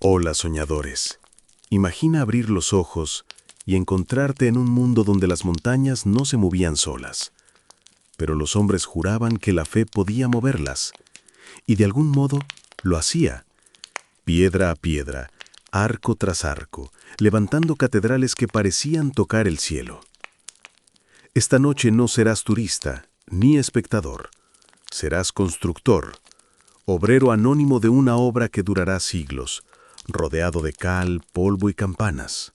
Hola, soñadores. Imagina abrir los ojos y encontrarte en un mundo donde las montañas no se movían solas. Pero los hombres juraban que la fe podía moverlas, y de algún modo lo hacía, piedra a piedra, arco tras arco, levantando catedrales que parecían tocar el cielo. Esta noche no serás turista ni espectador, serás constructor, obrero anónimo de una obra que durará siglos, rodeado de cal, polvo y campanas.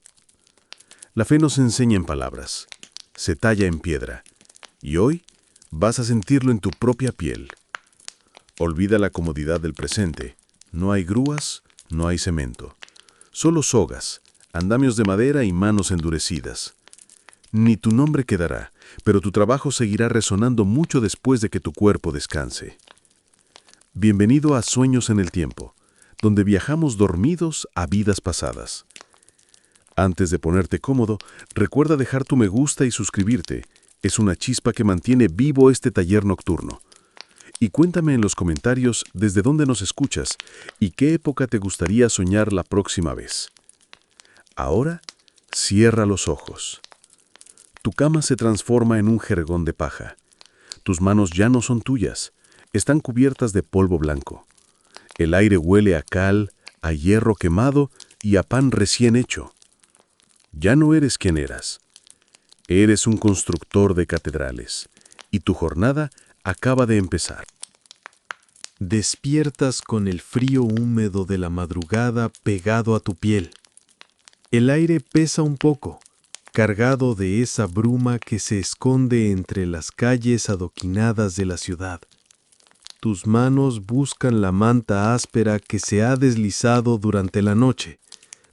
La fe no se enseña en palabras, se talla en piedra, y hoy vas a sentirlo en tu propia piel. Olvida la comodidad del presente, no hay grúas, no hay cemento, solo sogas, andamios de madera y manos endurecidas. Ni tu nombre quedará, pero tu trabajo seguirá resonando mucho después de que tu cuerpo descanse. Bienvenido a Sueños en el Tiempo, donde viajamos dormidos a vidas pasadas. Antes de ponerte cómodo, recuerda dejar tu me gusta y suscribirte. Es una chispa que mantiene vivo este taller nocturno. Y cuéntame en los comentarios desde dónde nos escuchas y qué época te gustaría soñar la próxima vez. Ahora, cierra los ojos. Tu cama se transforma en un jergón de paja. Tus manos ya no son tuyas, están cubiertas de polvo blanco. El aire huele a cal, a hierro quemado y a pan recién hecho. Ya no eres quien eras. Eres un constructor de catedrales, y tu jornada acaba de empezar. Despiertas con el frío húmedo de la madrugada pegado a tu piel. El aire pesa un poco, cargado de esa bruma que se esconde entre las calles adoquinadas de la ciudad. Tus manos buscan la manta áspera que se ha deslizado durante la noche,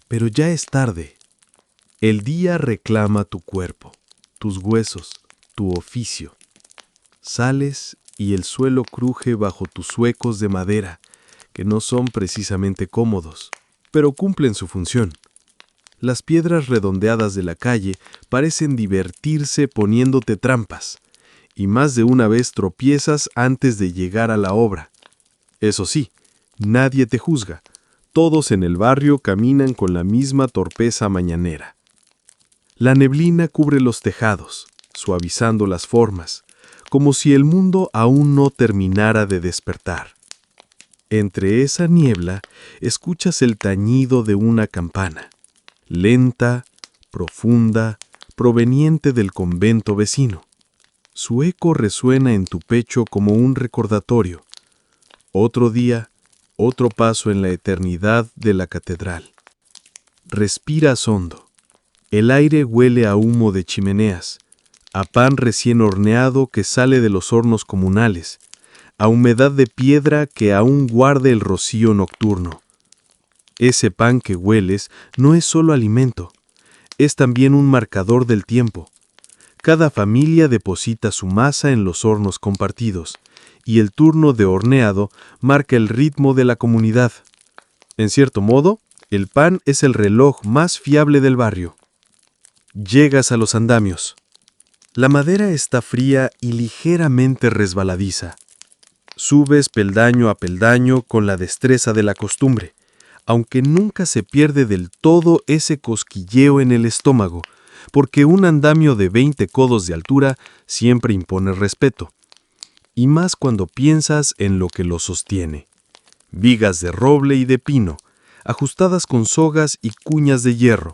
pero ya es tarde. El día reclama tu cuerpo, tus huesos, tu oficio. Sales y el suelo cruje bajo tus zuecos de madera, que no son precisamente cómodos, pero cumplen su función. Las piedras redondeadas de la calle parecen divertirse poniéndote trampas, y más de una vez tropiezas antes de llegar a la obra. Eso sí, nadie te juzga. Todos en el barrio caminan con la misma torpeza mañanera. La neblina cubre los tejados, suavizando las formas, como si el mundo aún no terminara de despertar. Entre esa niebla escuchas el tañido de una campana, lenta, profunda, proveniente del convento vecino. Su eco resuena en tu pecho como un recordatorio. Otro día, otro paso en la eternidad de la catedral. Respiras hondo. El aire huele a humo de chimeneas, a pan recién horneado que sale de los hornos comunales, a humedad de piedra que aún guarda el rocío nocturno. Ese pan que hueles no es solo alimento, es también un marcador del tiempo. Cada familia deposita su masa en los hornos compartidos, y el turno de horneado marca el ritmo de la comunidad. En cierto modo, el pan es el reloj más fiable del barrio. Llegas a los andamios. La madera está fría y ligeramente resbaladiza. Subes peldaño a peldaño con la destreza de la costumbre, aunque nunca se pierde del todo ese cosquilleo en el estómago, porque un andamio de 20 codos de altura siempre impone respeto, y más cuando piensas en lo que lo sostiene. Vigas de roble y de pino, ajustadas con sogas y cuñas de hierro.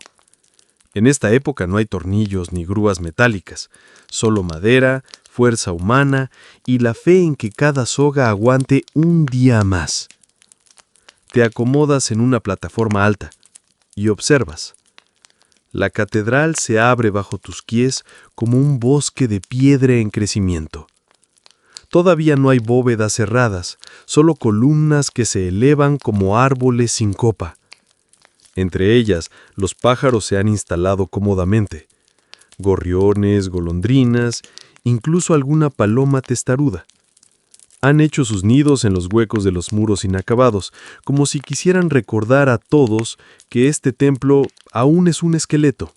En esta época no hay tornillos ni grúas metálicas, solo madera, fuerza humana y la fe en que cada soga aguante un día más. Te acomodas en una plataforma alta y observas. La catedral se abre bajo tus pies como un bosque de piedra en crecimiento. Todavía no hay bóvedas cerradas, solo columnas que se elevan como árboles sin copa. Entre ellas, los pájaros se han instalado cómodamente. Gorriones, golondrinas, incluso alguna paloma testaruda. Han hecho sus nidos en los huecos de los muros inacabados, como si quisieran recordar a todos que este templo aún es un esqueleto.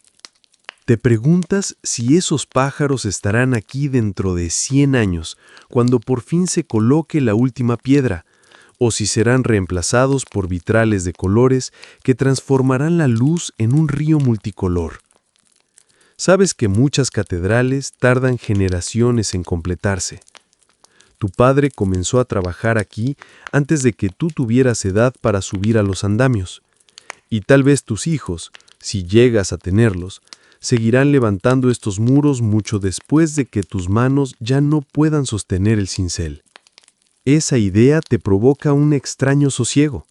Te preguntas si esos pájaros estarán aquí dentro de 100 años, cuando por fin se coloque la última piedra, o si serán reemplazados por vitrales de colores que transformarán la luz en un río multicolor. Sabes que muchas catedrales tardan generaciones en completarse. Tu padre comenzó a trabajar aquí antes de que tú tuvieras edad para subir a los andamios, y tal vez tus hijos, si llegas a tenerlos, seguirán levantando estos muros mucho después de que tus manos ya no puedan sostener el cincel. Esa idea te provoca un extraño sosiego,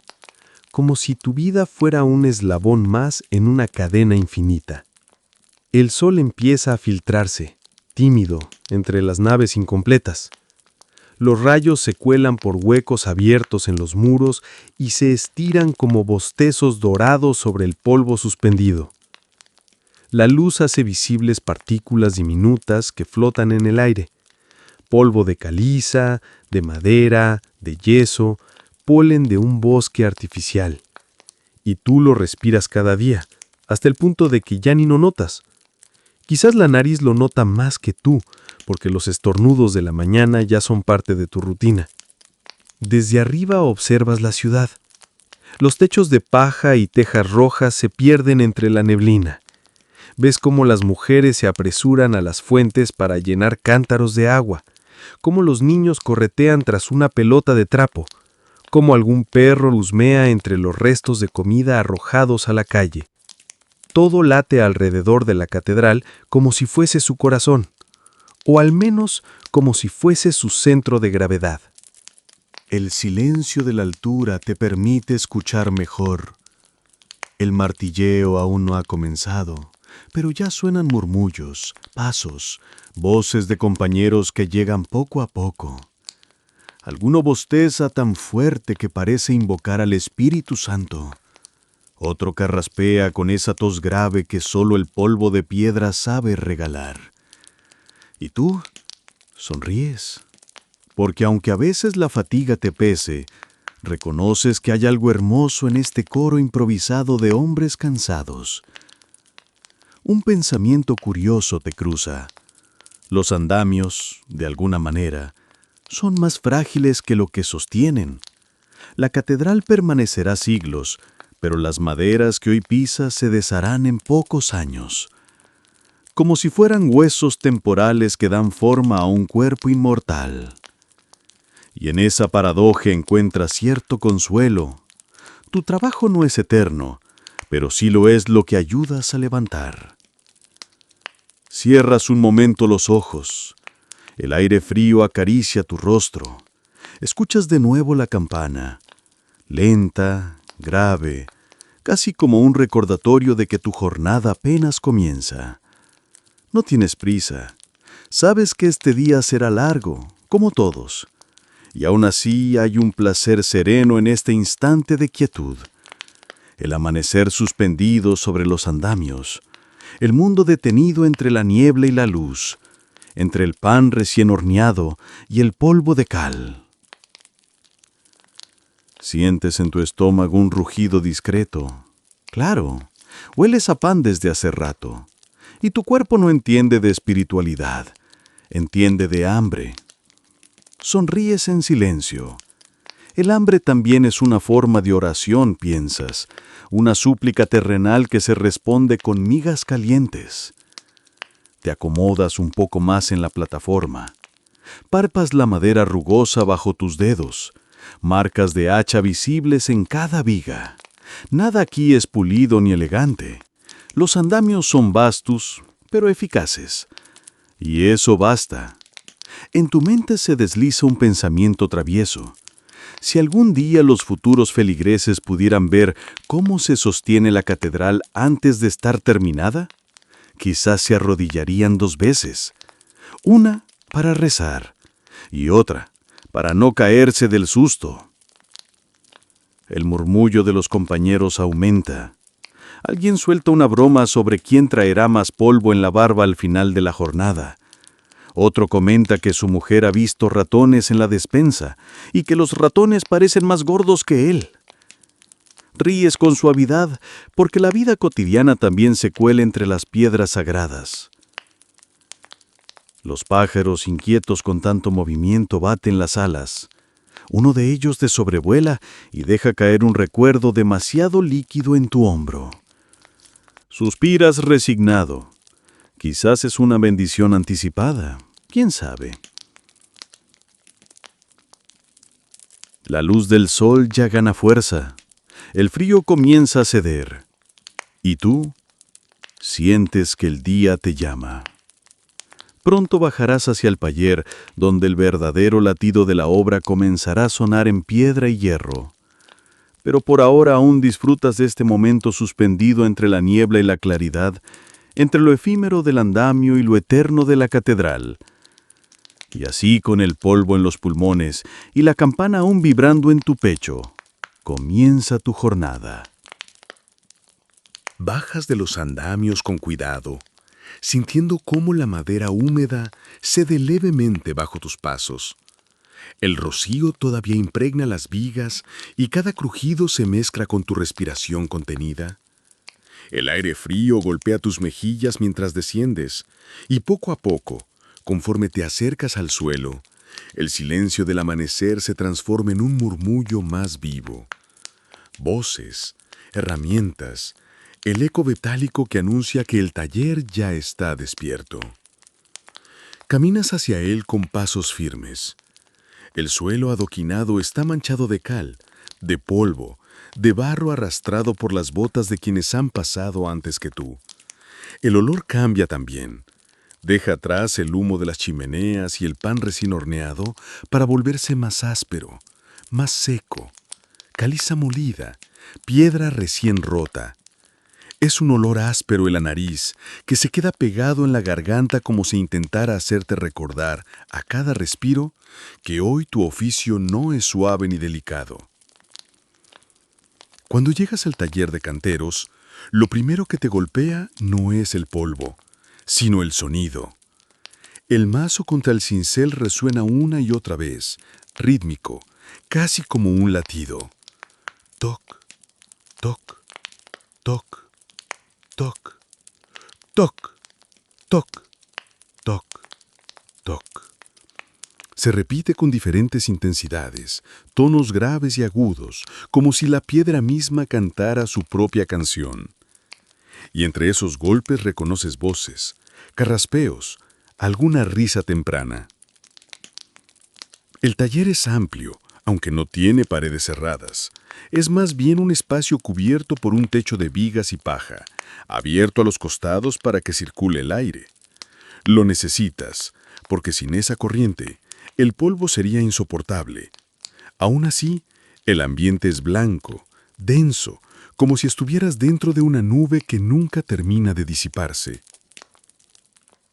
como si tu vida fuera un eslabón más en una cadena infinita. El sol empieza a filtrarse, tímido, entre las naves incompletas. Los rayos se cuelan por huecos abiertos en los muros y se estiran como bostezos dorados sobre el polvo suspendido. La luz hace visibles partículas diminutas que flotan en el aire. Polvo de caliza, de madera, de yeso, polen de un bosque artificial. Y tú lo respiras cada día, hasta el punto de que ya ni lo notas. Quizás la nariz lo nota más que tú, porque los estornudos de la mañana ya son parte de tu rutina. Desde arriba observas la ciudad. Los techos de paja y tejas rojas se pierden entre la neblina. Ves cómo las mujeres se apresuran a las fuentes para llenar cántaros de agua, cómo los niños corretean tras una pelota de trapo, cómo algún perro husmea entre los restos de comida arrojados a la calle. Todo late alrededor de la catedral como si fuese su corazón, o al menos como si fuese su centro de gravedad. El silencio de la altura te permite escuchar mejor. El martilleo aún no ha comenzado, pero ya suenan murmullos, pasos, voces de compañeros que llegan poco a poco. Alguno bosteza tan fuerte que parece invocar al Espíritu Santo. Otro carraspea con esa tos grave que solo el polvo de piedra sabe regalar. Y tú sonríes, porque aunque a veces la fatiga te pese, reconoces que hay algo hermoso en este coro improvisado de hombres cansados. Un pensamiento curioso te cruza. Los andamios, de alguna manera, son más frágiles que lo que sostienen. La catedral permanecerá siglos, pero las maderas que hoy pisas se desharán en pocos años, como si fueran huesos temporales que dan forma a un cuerpo inmortal. Y en esa paradoja encuentras cierto consuelo. Tu trabajo no es eterno, pero sí lo es lo que ayudas a levantar. Cierras un momento los ojos. El aire frío acaricia tu rostro. Escuchas de nuevo la campana, lenta, grave, casi como un recordatorio de que tu jornada apenas comienza. No tienes prisa. Sabes que este día será largo, como todos. Y aún así hay un placer sereno en este instante de quietud. El amanecer suspendido sobre los andamios, el mundo detenido entre la niebla y la luz, entre el pan recién horneado y el polvo de cal. Sientes en tu estómago un rugido discreto. Claro, hueles a pan desde hace rato. Y tu cuerpo no entiende de espiritualidad, entiende de hambre. Sonríes en silencio. El hambre también es una forma de oración, piensas, una súplica terrenal que se responde con migas calientes. Te acomodas un poco más en la plataforma. Palpas la madera rugosa bajo tus dedos, marcas de hacha visibles en cada viga. Nada aquí es pulido ni elegante. Los andamios son vastos, pero eficaces. Y eso basta. En tu mente se desliza un pensamiento travieso. Si algún día los futuros feligreses pudieran ver cómo se sostiene la catedral antes de estar terminada, quizás se arrodillarían 2 veces. Una para rezar y otra para no caerse del susto. El murmullo de los compañeros aumenta. Alguien suelta una broma sobre quién traerá más polvo en la barba al final de la jornada. Otro comenta que su mujer ha visto ratones en la despensa y que los ratones parecen más gordos que él. Ríes con suavidad porque la vida cotidiana también se cuela entre las piedras sagradas. Los pájaros inquietos con tanto movimiento baten las alas. Uno de ellos te sobrevuela y deja caer un recuerdo demasiado líquido en tu hombro. Suspiras resignado. Quizás es una bendición anticipada. ¿Quién sabe? La luz del sol ya gana fuerza. El frío comienza a ceder. Y tú sientes que el día te llama. Pronto bajarás hacia el taller, donde el verdadero latido de la obra comenzará a sonar en piedra y hierro. Pero por ahora aún disfrutas de este momento suspendido entre la niebla y la claridad, entre lo efímero del andamio y lo eterno de la catedral. Y así, con el polvo en los pulmones y la campana aún vibrando en tu pecho, comienza tu jornada. Bajas de los andamios con cuidado, sintiendo cómo la madera húmeda cede levemente bajo tus pasos. El rocío todavía impregna las vigas y cada crujido se mezcla con tu respiración contenida. El aire frío golpea tus mejillas mientras desciendes, y poco a poco, conforme te acercas al suelo, el silencio del amanecer se transforma en un murmullo más vivo. Voces, herramientas, el eco metálico que anuncia que el taller ya está despierto. Caminas hacia él con pasos firmes. El suelo adoquinado está manchado de cal, de polvo, de barro arrastrado por las botas de quienes han pasado antes que tú. El olor cambia también. Deja atrás el humo de las chimeneas y el pan recién horneado para volverse más áspero, más seco, caliza molida, piedra recién rota. Es un olor áspero en la nariz que se queda pegado en la garganta como si intentara hacerte recordar a cada respiro que hoy tu oficio no es suave ni delicado. Cuando llegas al taller de canteros, lo primero que te golpea no es el polvo, sino el sonido. El mazo contra el cincel resuena una y otra vez, rítmico, casi como un latido. Toc, toc, toc. Toc, toc, toc, toc, toc. Se repite con diferentes intensidades, tonos graves y agudos, como si la piedra misma cantara su propia canción. Y entre esos golpes reconoces voces, carraspeos, alguna risa temprana. El taller es amplio, aunque no tiene paredes cerradas. Es más bien un espacio cubierto por un techo de vigas y paja, abierto a los costados para que circule el aire. Lo necesitas, porque sin esa corriente, el polvo sería insoportable. Aún así, el ambiente es blanco, denso, como si estuvieras dentro de una nube que nunca termina de disiparse.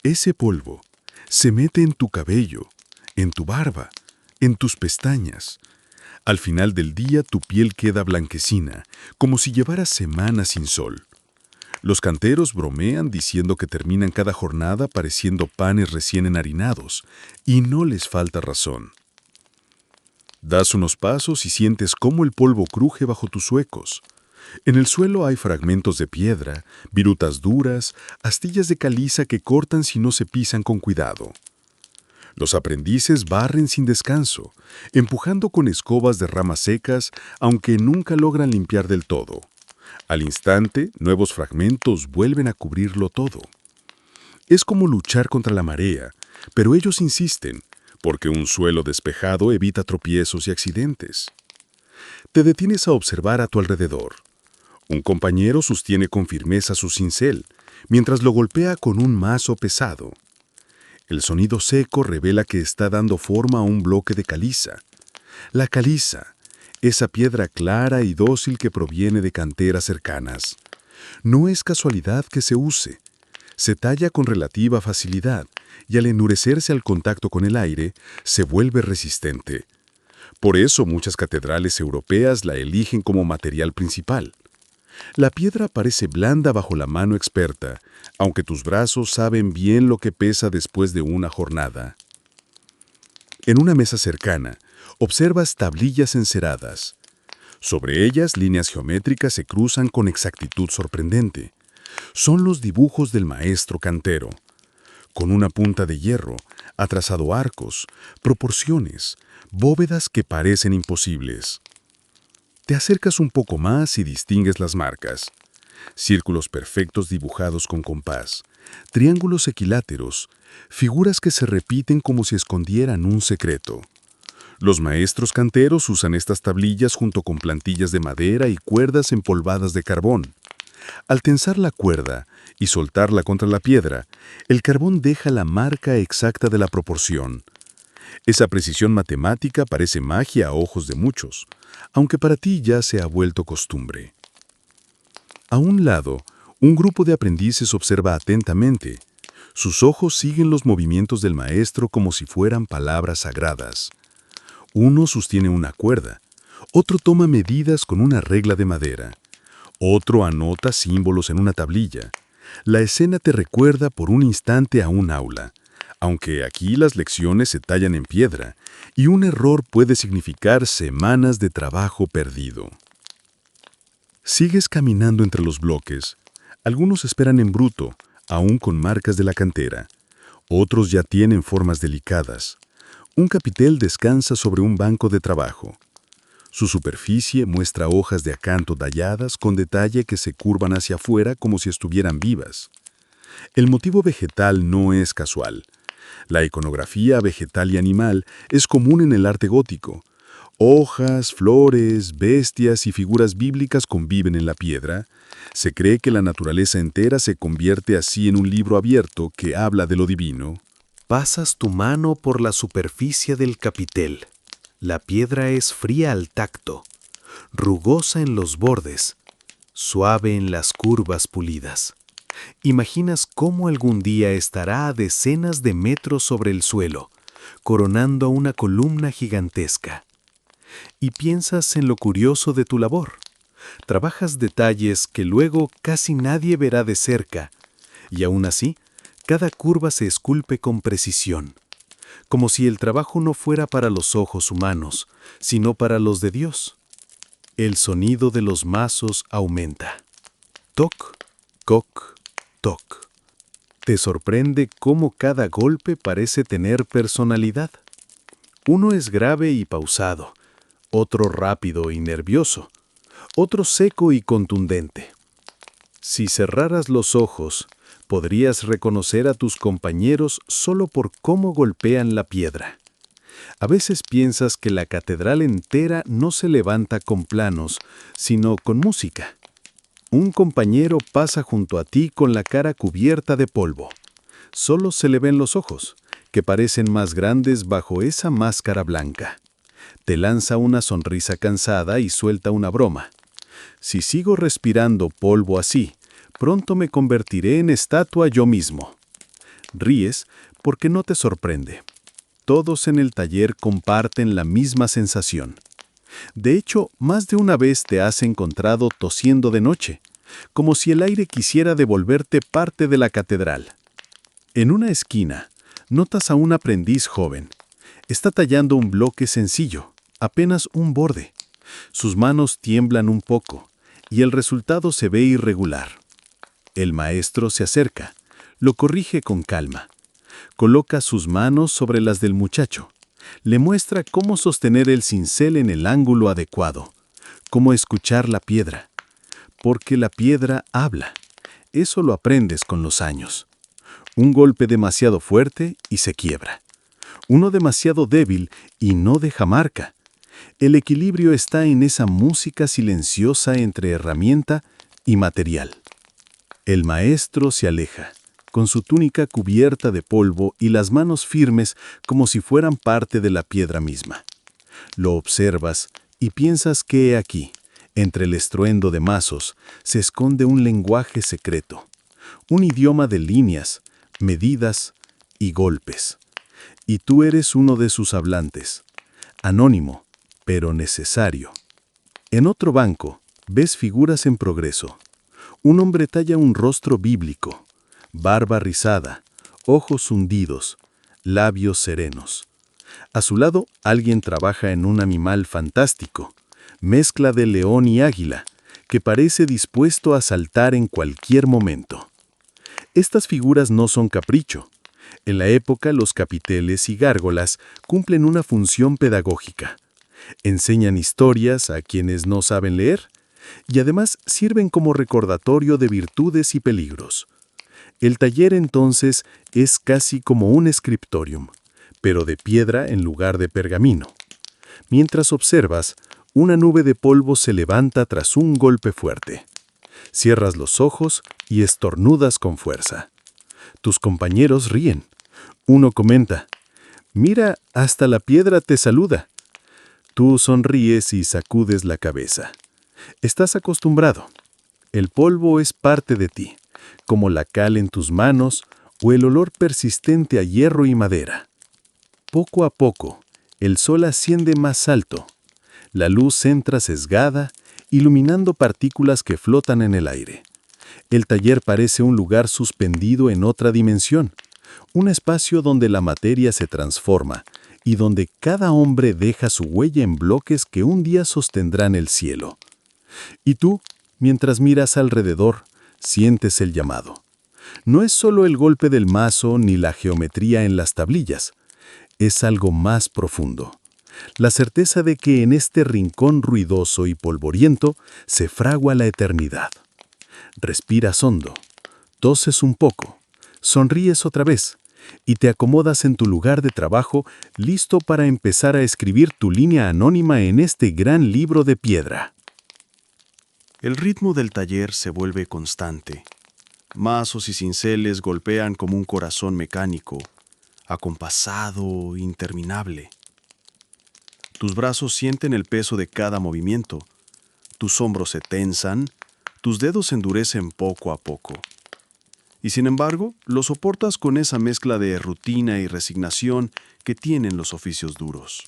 Ese polvo se mete en tu cabello, en tu barba, en tus pestañas. Al final del día tu piel queda blanquecina, como si llevaras semanas sin sol. Los canteros bromean diciendo que terminan cada jornada pareciendo panes recién enharinados, y no les falta razón. Das unos pasos y sientes cómo el polvo cruje bajo tus huecos. En el suelo hay fragmentos de piedra, virutas duras, astillas de caliza que cortan si no se pisan con cuidado. Los aprendices barren sin descanso, empujando con escobas de ramas secas, aunque nunca logran limpiar del todo. Al instante, nuevos fragmentos vuelven a cubrirlo todo. Es como luchar contra la marea, pero ellos insisten, porque un suelo despejado evita tropiezos y accidentes. Te detienes a observar a tu alrededor. Un compañero sostiene con firmeza su cincel, mientras lo golpea con un mazo pesado. El sonido seco revela que está dando forma a un bloque de caliza. La caliza, esa piedra clara y dócil que proviene de canteras cercanas. No es casualidad que se use. Se talla con relativa facilidad y al endurecerse al contacto con el aire, se vuelve resistente. Por eso muchas catedrales europeas la eligen como material principal. La piedra parece blanda bajo la mano experta, aunque tus brazos saben bien lo que pesa después de una jornada. En una mesa cercana, observas tablillas enceradas. Sobre ellas, líneas geométricas se cruzan con exactitud sorprendente. Son los dibujos del maestro cantero. Con una punta de hierro ha trazado arcos, proporciones, bóvedas que parecen imposibles. Te acercas un poco más y distingues las marcas. Círculos perfectos dibujados con compás, triángulos equiláteros, figuras que se repiten como si escondieran un secreto. Los maestros canteros usan estas tablillas junto con plantillas de madera y cuerdas empolvadas de carbón. Al tensar la cuerda y soltarla contra la piedra, el carbón deja la marca exacta de la proporción. Esa precisión matemática parece magia a ojos de muchos, aunque para ti ya se ha vuelto costumbre. A un lado, un grupo de aprendices observa atentamente. Sus ojos siguen los movimientos del maestro como si fueran palabras sagradas. Uno sostiene una cuerda, otro toma medidas con una regla de madera, otro anota símbolos en una tablilla. La escena te recuerda por un instante a un aula, aunque aquí las lecciones se tallan en piedra y un error puede significar semanas de trabajo perdido. Sigues caminando entre los bloques. Algunos esperan en bruto, aún con marcas de la cantera. Otros ya tienen formas delicadas. Un capitel descansa sobre un banco de trabajo. Su superficie muestra hojas de acanto talladas con detalle que se curvan hacia afuera como si estuvieran vivas. El motivo vegetal no es casual. La iconografía vegetal y animal es común en el arte gótico. Hojas, flores, bestias y figuras bíblicas conviven en la piedra. Se cree que la naturaleza entera se convierte así en un libro abierto que habla de lo divino. Pasas tu mano por la superficie del capitel. La piedra es fría al tacto, rugosa en los bordes, suave en las curvas pulidas. Imaginas cómo algún día estará a decenas de metros sobre el suelo, coronando a una columna gigantesca. Y piensas en lo curioso de tu labor. Trabajas detalles que luego casi nadie verá de cerca, y aún así, cada curva se esculpe con precisión, como si el trabajo no fuera para los ojos humanos, sino para los de Dios. El sonido de los mazos aumenta. Toc, coc, toc. Te sorprende cómo cada golpe parece tener personalidad. Uno es grave y pausado, otro rápido y nervioso, otro seco y contundente. Si cerraras los ojos, podrías reconocer a tus compañeros solo por cómo golpean la piedra. A veces piensas que la catedral entera no se levanta con planos, sino con música. Un compañero pasa junto a ti con la cara cubierta de polvo. Solo se le ven los ojos, que parecen más grandes bajo esa máscara blanca. Te lanza una sonrisa cansada y suelta una broma. Si sigo respirando polvo así, pronto me convertiré en estatua yo mismo. Ríes porque no te sorprende. Todos en el taller comparten la misma sensación. De hecho, más de una vez te has encontrado tosiendo de noche, como si el aire quisiera devolverte parte de la catedral. En una esquina, notas a un aprendiz joven. Está tallando un bloque sencillo, apenas un borde. Sus manos tiemblan un poco, y el resultado se ve irregular. El maestro se acerca, lo corrige con calma. Coloca sus manos sobre las del muchacho. Le muestra cómo sostener el cincel en el ángulo adecuado, cómo escuchar la piedra. Porque la piedra habla. Eso lo aprendes con los años. Un golpe demasiado fuerte y se quiebra. Uno demasiado débil y no deja marca. El equilibrio está en esa música silenciosa entre herramienta y material. El maestro se aleja, con su túnica cubierta de polvo y las manos firmes como si fueran parte de la piedra misma. Lo observas y piensas que aquí, entre el estruendo de mazos, se esconde un lenguaje secreto, un idioma de líneas, medidas y golpes. Y tú eres uno de sus hablantes, anónimo, pero necesario. En otro banco, ves figuras en progreso. Un hombre talla un rostro bíblico, barba rizada, ojos hundidos, labios serenos. A su lado, alguien trabaja en un animal fantástico, mezcla de león y águila, que parece dispuesto a saltar en cualquier momento. Estas figuras no son capricho. En la época, los capiteles y gárgolas cumplen una función pedagógica. Enseñan historias a quienes no saben leer y además sirven como recordatorio de virtudes y peligros. El taller entonces es casi como un scriptorium, pero de piedra en lugar de pergamino. Mientras observas, una nube de polvo se levanta tras un golpe fuerte. Cierras los ojos y estornudas con fuerza. Tus compañeros ríen. Uno comenta: «Mira, hasta la piedra te saluda». Tú sonríes y sacudes la cabeza. Estás acostumbrado. El polvo es parte de ti, como la cal en tus manos o el olor persistente a hierro y madera. Poco a poco, el sol asciende más alto. La luz entra sesgada, iluminando partículas que flotan en el aire. El taller parece un lugar suspendido en otra dimensión, un espacio donde la materia se transforma y donde cada hombre deja su huella en bloques que un día sostendrán el cielo. Y tú, mientras miras alrededor, sientes el llamado. No es solo el golpe del mazo ni la geometría en las tablillas, es algo más profundo. La certeza de que en este rincón ruidoso y polvoriento se fragua la eternidad. Respiras hondo, toses un poco, sonríes otra vez y te acomodas en tu lugar de trabajo, listo para empezar a escribir tu línea anónima en este gran libro de piedra. El ritmo del taller se vuelve constante. Mazos y cinceles golpean como un corazón mecánico, acompasado, interminable. Tus brazos sienten el peso de cada movimiento, tus hombros se tensan, tus dedos se endurecen poco a poco. Y sin embargo, lo soportas con esa mezcla de rutina y resignación que tienen los oficios duros.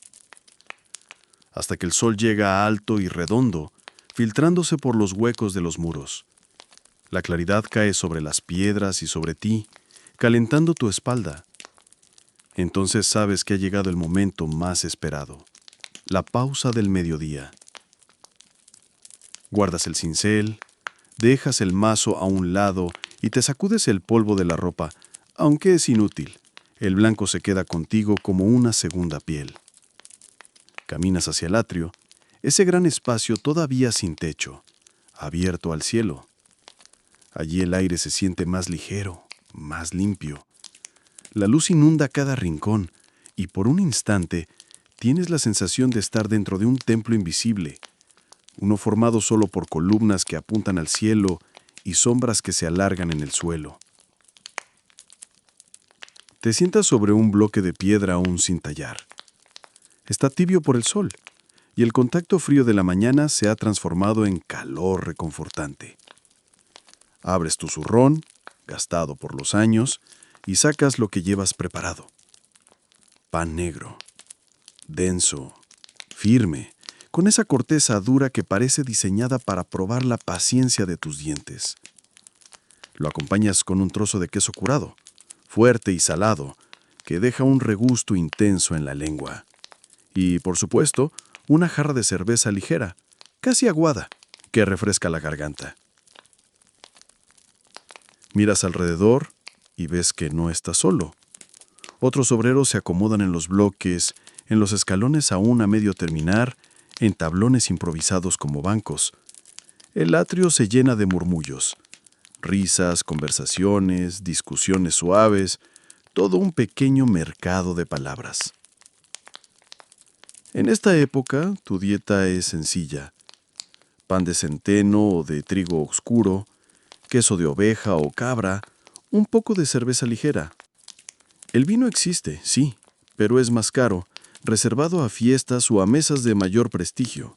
Hasta que el sol llega alto y redondo, filtrándose por los huecos de los muros. La claridad cae sobre las piedras y sobre ti, calentando tu espalda. Entonces sabes que ha llegado el momento más esperado, la pausa del mediodía. Guardas el cincel, dejas el mazo a un lado y te sacudes el polvo de la ropa, aunque es inútil. El blanco se queda contigo como una segunda piel. Caminas hacia el atrio, ese gran espacio todavía sin techo, abierto al cielo. Allí el aire se siente más ligero, más limpio. La luz inunda cada rincón y por un instante tienes la sensación de estar dentro de un templo invisible, uno formado solo por columnas que apuntan al cielo y sombras que se alargan en el suelo. Te sientas sobre un bloque de piedra aún sin tallar. Está tibio por el sol, y el contacto frío de la mañana se ha transformado en calor reconfortante. Abres tu zurrón, gastado por los años, y sacas lo que llevas preparado. Pan negro, denso, firme, con esa corteza dura que parece diseñada para probar la paciencia de tus dientes. Lo acompañas con un trozo de queso curado, fuerte y salado, que deja un regusto intenso en la lengua. Y, por supuesto, una jarra de cerveza ligera, casi aguada, que refresca la garganta. Miras alrededor y ves que no estás solo. Otros obreros se acomodan en los bloques, en los escalones aún a medio terminar, en tablones improvisados como bancos. El atrio se llena de murmullos, risas, conversaciones, discusiones suaves, todo un pequeño mercado de palabras. En esta época, tu dieta es sencilla. Pan de centeno o de trigo oscuro, queso de oveja o cabra, un poco de cerveza ligera. El vino existe, sí, pero es más caro, reservado a fiestas o a mesas de mayor prestigio.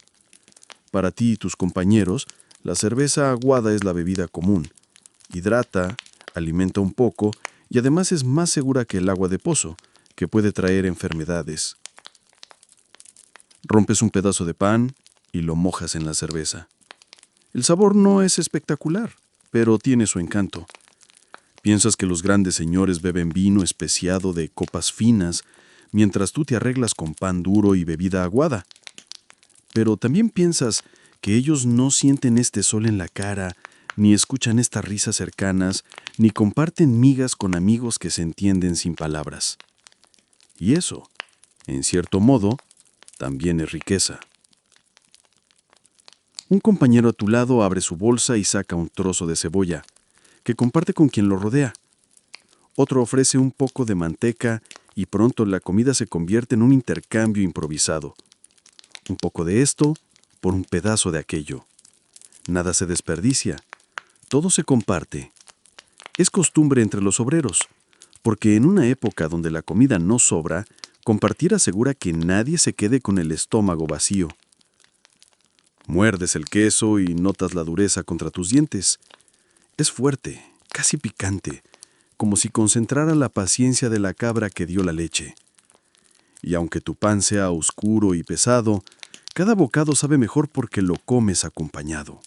Para ti y tus compañeros, la cerveza aguada es la bebida común. Hidrata, alimenta un poco y además es más segura que el agua de pozo, que puede traer enfermedades. Rompes un pedazo de pan y lo mojas en la cerveza. El sabor no es espectacular, pero tiene su encanto. Piensas que los grandes señores beben vino especiado de copas finas, mientras tú te arreglas con pan duro y bebida aguada. Pero también piensas que ellos no sienten este sol en la cara, ni escuchan estas risas cercanas, ni comparten migas con amigos que se entienden sin palabras. Y eso, en cierto modo, también es riqueza. Un compañero a tu lado abre su bolsa y saca un trozo de cebolla, que comparte con quien lo rodea. Otro ofrece un poco de manteca y pronto la comida se convierte en un intercambio improvisado. Un poco de esto por un pedazo de aquello. Nada se desperdicia, todo se comparte. Es costumbre entre los obreros, porque en una época donde la comida no sobra, compartir asegura que nadie se quede con el estómago vacío. Muerdes el queso y notas la dureza contra tus dientes. Es fuerte, casi picante, como si concentrara la paciencia de la cabra que dio la leche. Y aunque tu pan sea oscuro y pesado, cada bocado sabe mejor porque lo comes acompañado.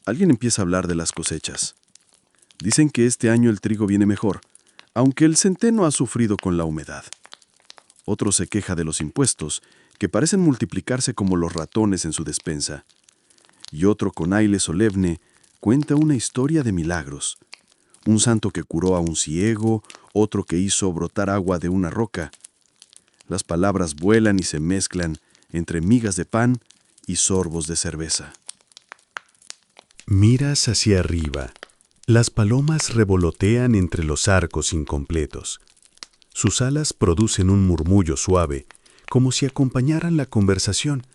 Alguien empieza a hablar de las cosechas. Dicen que este año el trigo viene mejor, aunque el centeno ha sufrido con la humedad. Otro se queja de los impuestos, que parecen multiplicarse como los ratones en su despensa. Y otro, con aire solemne, cuenta una historia de milagros. Un santo que curó a un ciego, otro que hizo brotar agua de una roca. Las palabras vuelan y se mezclan entre migas de pan y sorbos de cerveza. Miras hacia arriba. Las palomas revolotean entre los arcos incompletos. Sus alas producen un murmullo suave, como si acompañaran la conversación.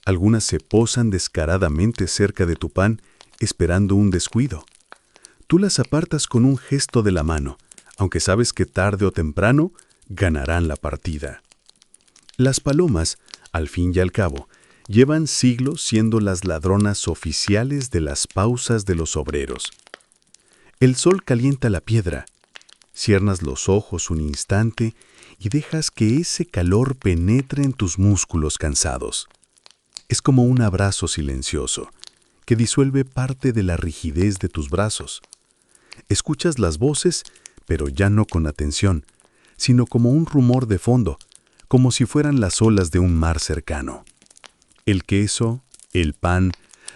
Algunas se posan descaradamente cerca de tu pan, esperando un descuido. Tú las apartas con un gesto de la mano, aunque sabes que tarde o temprano ganarán la partida. Las palomas, al fin y al cabo, llevan siglos siendo las ladronas oficiales de las pausas de los obreros. El sol calienta la piedra. Cierras los ojos un instante y dejas que ese calor penetre en tus músculos cansados. Es como un abrazo silencioso que disuelve parte de la rigidez de tus brazos. Escuchas las voces, pero ya no con atención, sino como un rumor de fondo, como si fueran las olas de un mar cercano. El queso, el pan,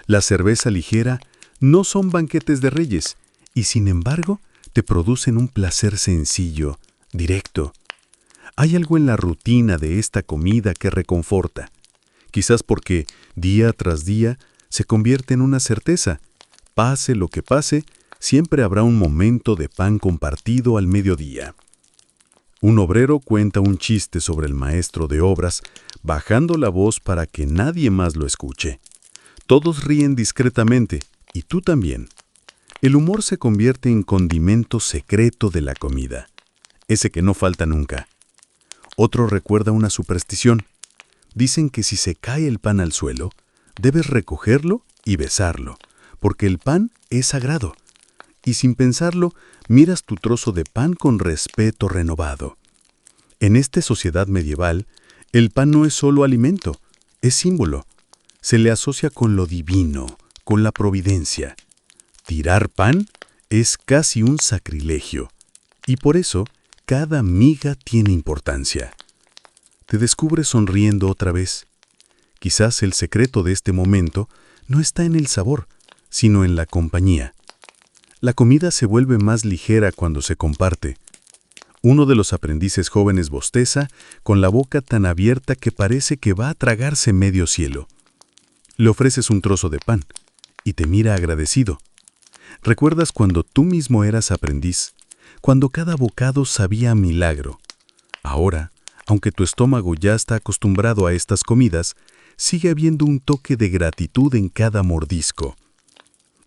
la cerveza ligera no son banquetes de reyes y sin embargo te producen un placer sencillo, directo. Hay algo en la rutina de esta comida que reconforta, quizás porque día tras día se convierte en una certeza. Pase lo que pase, siempre habrá un momento de pan compartido al mediodía. Un obrero cuenta un chiste sobre el maestro de obras, bajando la voz para que nadie más lo escuche. Todos ríen discretamente, y tú también. El humor se convierte en condimento secreto de la comida, ese que no falta nunca. Otro recuerda una superstición. Dicen que si se cae el pan al suelo, debes recogerlo y besarlo, porque el pan es sagrado. Y sin pensarlo, miras tu trozo de pan con respeto renovado. En esta sociedad medieval, el pan no es solo alimento, es símbolo. Se le asocia con lo divino, con la providencia. Tirar pan es casi un sacrilegio, y por eso cada miga tiene importancia. Te descubres sonriendo otra vez. Quizás el secreto de este momento no está en el sabor, sino en la compañía. La comida se vuelve más ligera cuando se comparte. Uno de los aprendices jóvenes bosteza, con la boca tan abierta que parece que va a tragarse medio cielo. Le ofreces un trozo de pan y te mira agradecido. ¿Recuerdas cuando tú mismo eras aprendiz? Cuando cada bocado sabía a milagro. Ahora, aunque tu estómago ya está acostumbrado a estas comidas, sigue habiendo un toque de gratitud en cada mordisco.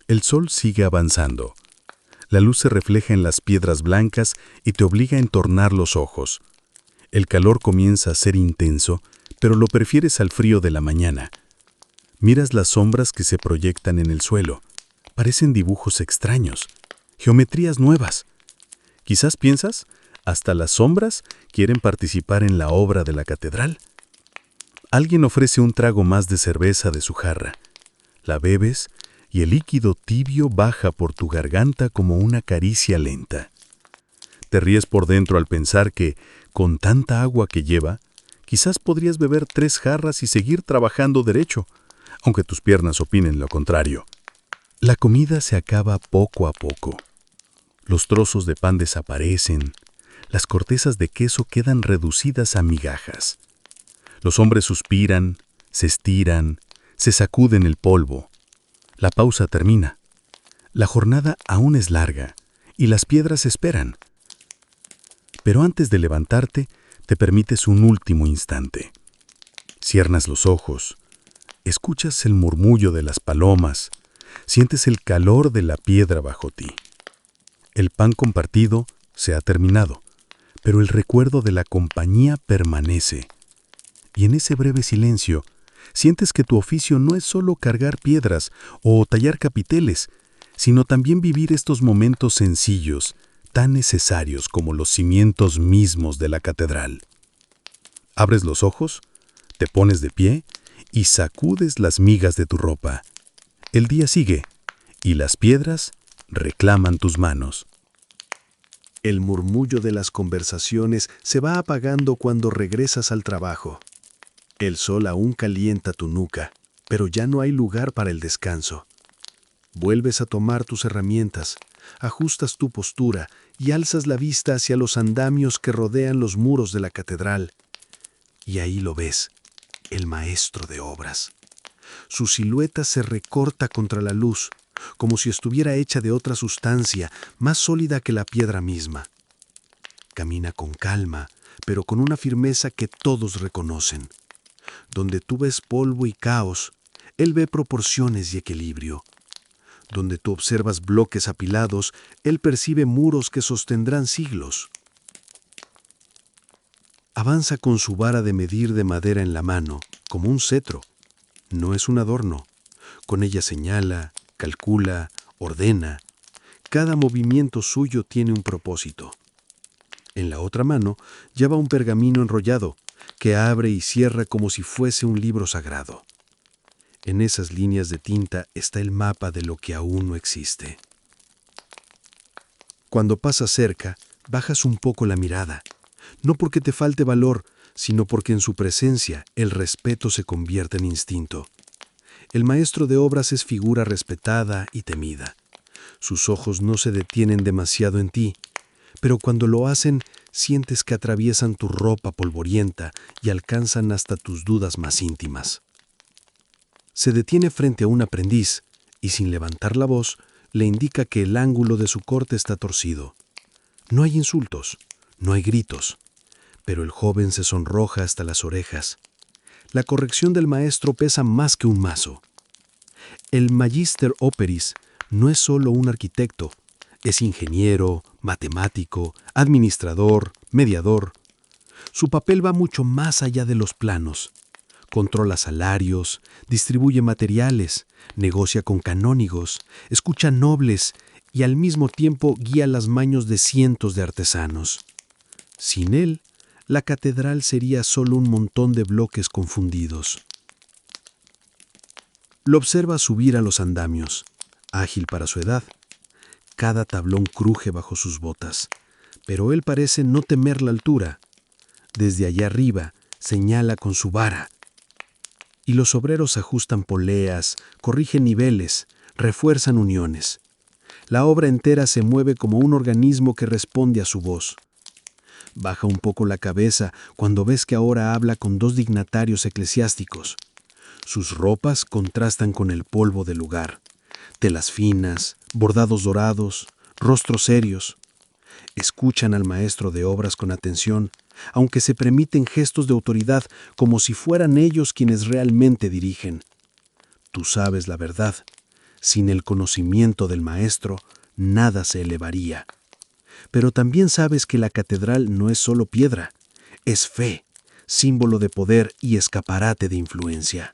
El sol sigue avanzando. La luz se refleja en las piedras blancas y te obliga a entornar los ojos. El calor comienza a ser intenso, pero lo prefieres al frío de la mañana. Miras las sombras que se proyectan en el suelo. Parecen dibujos extraños, geometrías nuevas. Quizás piensas, hasta las sombras quieren participar en la obra de la catedral. Alguien ofrece un trago más de cerveza de su jarra. La bebes y el líquido tibio baja por tu garganta como una caricia lenta. Te ríes por dentro al pensar que, con tanta agua que lleva, quizás podrías beber 3 jarras y seguir trabajando derecho, aunque tus piernas opinen lo contrario. La comida se acaba poco a poco. Los trozos de pan desaparecen, las cortezas de queso quedan reducidas a migajas. Los hombres suspiran, se estiran, se sacuden el polvo. La pausa termina. La jornada aún es larga y las piedras esperan. Pero antes de levantarte, te permites un último instante. Cierras los ojos, escuchas el murmullo de las palomas, sientes el calor de la piedra bajo ti. El pan compartido se ha terminado, pero el recuerdo de la compañía permanece. Y en ese breve silencio, sientes que tu oficio no es solo cargar piedras o tallar capiteles, sino también vivir estos momentos sencillos, tan necesarios como los cimientos mismos de la catedral. Abres los ojos, te pones de pie y sacudes las migas de tu ropa. El día sigue y las piedras reclaman tus manos. El murmullo de las conversaciones se va apagando cuando regresas al trabajo. El sol aún calienta tu nuca, pero ya no hay lugar para el descanso. Vuelves a tomar tus herramientas, ajustas tu postura y alzas la vista hacia los andamios que rodean los muros de la catedral. Y ahí lo ves, el maestro de obras. Su silueta se recorta contra la luz, como si estuviera hecha de otra sustancia, más sólida que la piedra misma. Camina con calma, pero con una firmeza que todos reconocen. Donde tú ves polvo y caos, él ve proporciones y equilibrio. Donde tú observas bloques apilados, él percibe muros que sostendrán siglos. Avanza con su vara de medir de madera en la mano, como un cetro. No es un adorno. Con ella señala, calcula, ordena. Cada movimiento suyo tiene un propósito. En la otra mano lleva un pergamino enrollado, que abre y cierra como si fuese un libro sagrado. En esas líneas de tinta está el mapa de lo que aún no existe. Cuando pasas cerca, bajas un poco la mirada, no porque te falte valor, sino porque en su presencia el respeto se convierte en instinto. El maestro de obras es figura respetada y temida. Sus ojos no se detienen demasiado en ti, pero cuando lo hacen, sientes que atraviesan tu ropa polvorienta y alcanzan hasta tus dudas más íntimas. Se detiene frente a un aprendiz y, sin levantar la voz, le indica que el ángulo de su corte está torcido. No hay insultos, no hay gritos, pero el joven se sonroja hasta las orejas. La corrección del maestro pesa más que un mazo. El Magister Operis no es solo un arquitecto, es ingeniero, matemático, administrador, mediador. Su papel va mucho más allá de los planos. Controla salarios, distribuye materiales, negocia con canónigos, escucha nobles y al mismo tiempo guía las manos de cientos de artesanos. Sin él, la catedral sería solo un montón de bloques confundidos. Lo observa subir a los andamios, ágil para su edad. Cada tablón cruje bajo sus botas, pero él parece no temer la altura. Desde allá arriba señala con su vara. Y los obreros ajustan poleas, corrigen niveles, refuerzan uniones. La obra entera se mueve como un organismo que responde a su voz. Baja un poco la cabeza cuando ves que ahora habla con dos dignatarios eclesiásticos. Sus ropas contrastan con el polvo del lugar. Telas finas, bordados dorados, rostros serios. Escuchan al maestro de obras con atención, aunque se permiten gestos de autoridad como si fueran ellos quienes realmente dirigen. Tú sabes la verdad. Sin el conocimiento del maestro, nada se elevaría. Pero también sabes que la catedral no es solo piedra, es fe, símbolo de poder y escaparate de influencia.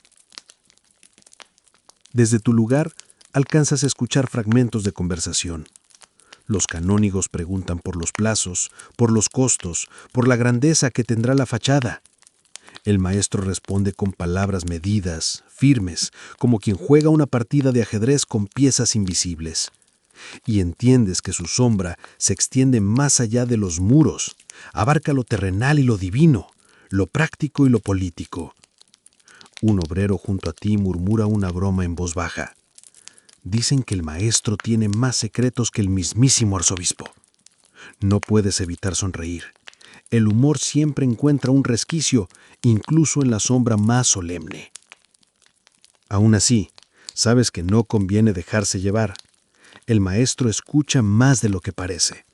Desde tu lugar, alcanzas a escuchar fragmentos de conversación. Los canónigos preguntan por los plazos, por los costos, por la grandeza que tendrá la fachada. El maestro responde con palabras medidas, firmes, como quien juega una partida de ajedrez con piezas invisibles. Y entiendes que su sombra se extiende más allá de los muros, abarca lo terrenal y lo divino, lo práctico y lo político. Un obrero junto a ti murmura una broma en voz baja. Dicen que el maestro tiene más secretos que el mismísimo arzobispo. No puedes evitar sonreír. El humor siempre encuentra un resquicio, incluso en la sombra más solemne. Aún así, sabes que no conviene dejarse llevar. El maestro escucha más de lo que parece.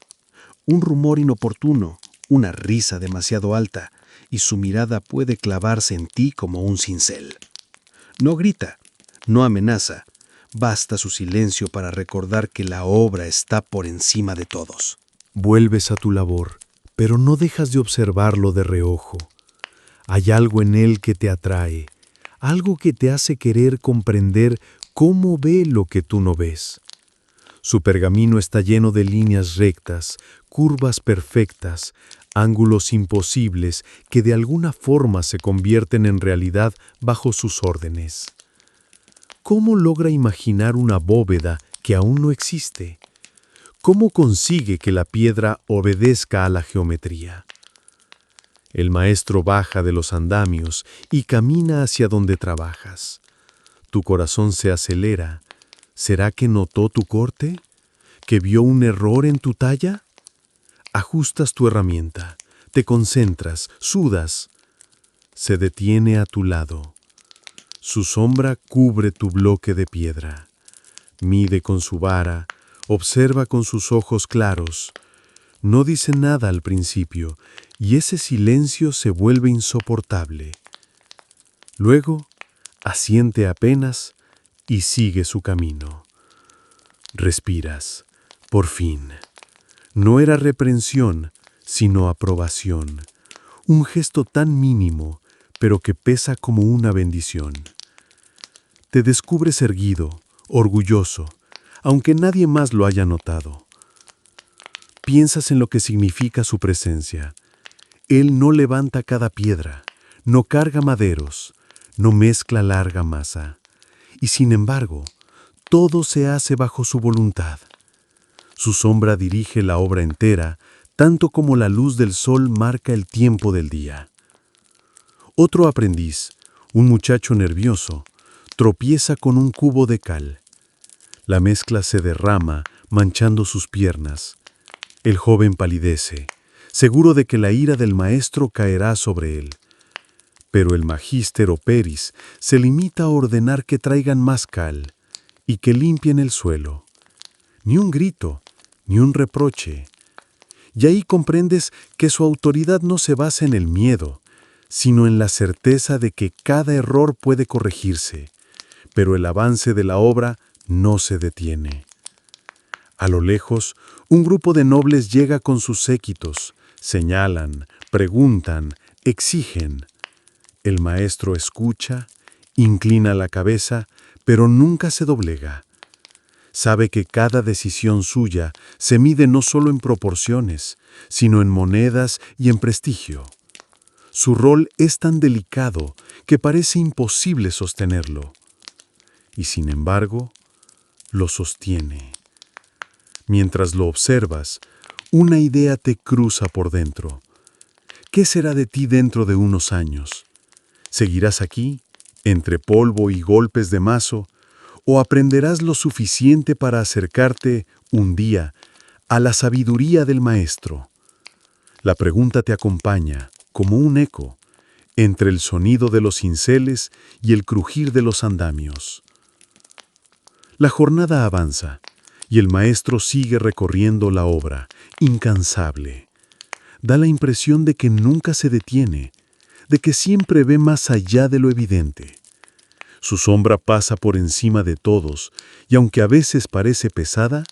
Un rumor inoportuno, una risa demasiado alta, y su mirada puede clavarse en ti como un cincel. No grita, no amenaza. Basta su silencio para recordar que la obra está por encima de todos. Vuelves a tu labor, pero no dejas de observarlo de reojo. Hay algo en él que te atrae, algo que te hace querer comprender cómo ve lo que tú no ves. Su pergamino está lleno de líneas rectas, curvas perfectas, ángulos imposibles que de alguna forma se convierten en realidad bajo sus órdenes. ¿Cómo logra imaginar una bóveda que aún no existe? ¿Cómo consigue que la piedra obedezca a la geometría? El maestro baja de los andamios y camina hacia donde trabajas. Tu corazón se acelera. ¿Será que notó tu corte? ¿Que vio un error en tu talla? Ajustas tu herramienta, te concentras, sudas. Se detiene a tu lado. Su sombra cubre tu bloque de piedra. Mide con su vara, observa con sus ojos claros. No dice nada al principio, y ese silencio se vuelve insoportable. Luego, asiente apenas y sigue su camino. Respiras, por fin. No era reprensión, sino aprobación. Un gesto tan mínimo, pero que pesa como una bendición. Te descubres erguido, orgulloso, aunque nadie más lo haya notado. Piensas en lo que significa su presencia. Él no levanta cada piedra, no carga maderos, no mezcla larga masa. Y sin embargo, todo se hace bajo su voluntad. Su sombra dirige la obra entera, tanto como la luz del sol marca el tiempo del día. Otro aprendiz, un muchacho nervioso, tropieza con un cubo de cal. La mezcla se derrama, manchando sus piernas. El joven palidece, seguro de que la ira del maestro caerá sobre él. Pero el magíster o peris se limita a ordenar que traigan más cal y que limpien el suelo. Ni un grito, ni un reproche. Y ahí comprendes que su autoridad no se basa en el miedo, sino en la certeza de que cada error puede corregirse, pero el avance de la obra no se detiene. A lo lejos, un grupo de nobles llega con sus séquitos, señalan, preguntan, exigen. El maestro escucha, inclina la cabeza, pero nunca se doblega. Sabe que cada decisión suya se mide no solo en proporciones, sino en monedas y en prestigio. Su rol es tan delicado que parece imposible sostenerlo. Y sin embargo, lo sostiene. Mientras lo observas, una idea te cruza por dentro. ¿Qué será de ti dentro de unos años? ¿Seguirás aquí, entre polvo y golpes de mazo, o aprenderás lo suficiente para acercarte, un día, a la sabiduría del maestro? La pregunta te acompaña, como un eco, entre el sonido de los cinceles y el crujir de los andamios. La jornada avanza, y el maestro sigue recorriendo la obra, incansable. Da la impresión de que nunca se detiene, de que siempre ve más allá de lo evidente. Su sombra pasa por encima de todos, y aunque a veces parece pesada,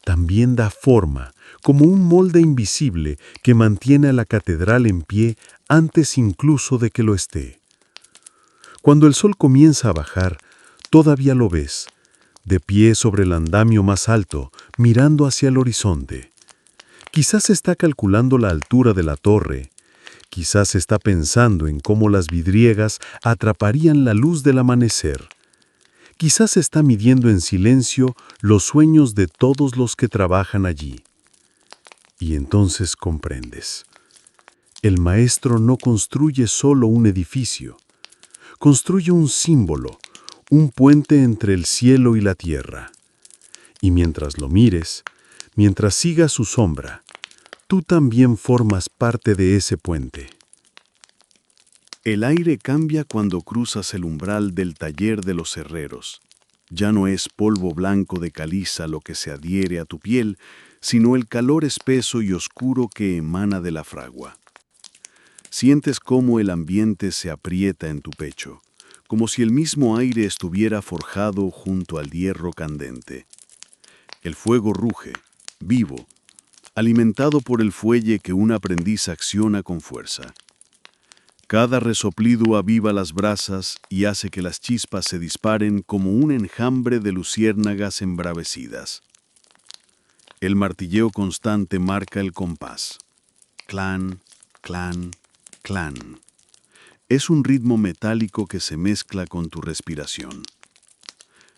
también da forma, como un molde invisible que mantiene a la catedral en pie antes incluso de que lo esté. Cuando el sol comienza a bajar, todavía lo ves, de pie sobre el andamio más alto, mirando hacia el horizonte. Quizás está calculando la altura de la torre, quizás está pensando en cómo las vidriegas atraparían la luz del amanecer. Quizás está midiendo en silencio los sueños de todos los que trabajan allí. Y entonces comprendes. El maestro no construye solo un edificio, construye un símbolo, un puente entre el cielo y la tierra. Y mientras lo mires, mientras sigas su sombra, tú también formas parte de ese puente. El aire cambia cuando cruzas el umbral del taller de los herreros. Ya no es polvo blanco de caliza lo que se adhiere a tu piel, sino el calor espeso y oscuro que emana de la fragua. Sientes cómo el ambiente se aprieta en tu pecho, como si el mismo aire estuviera forjado junto al hierro candente. El fuego ruge, vivo, alimentado por el fuelle que un aprendiz acciona con fuerza. Cada resoplido aviva las brasas y hace que las chispas se disparen como un enjambre de luciérnagas embravecidas. El martilleo constante marca el compás. Clan, clan, clan. Es un ritmo metálico que se mezcla con tu respiración.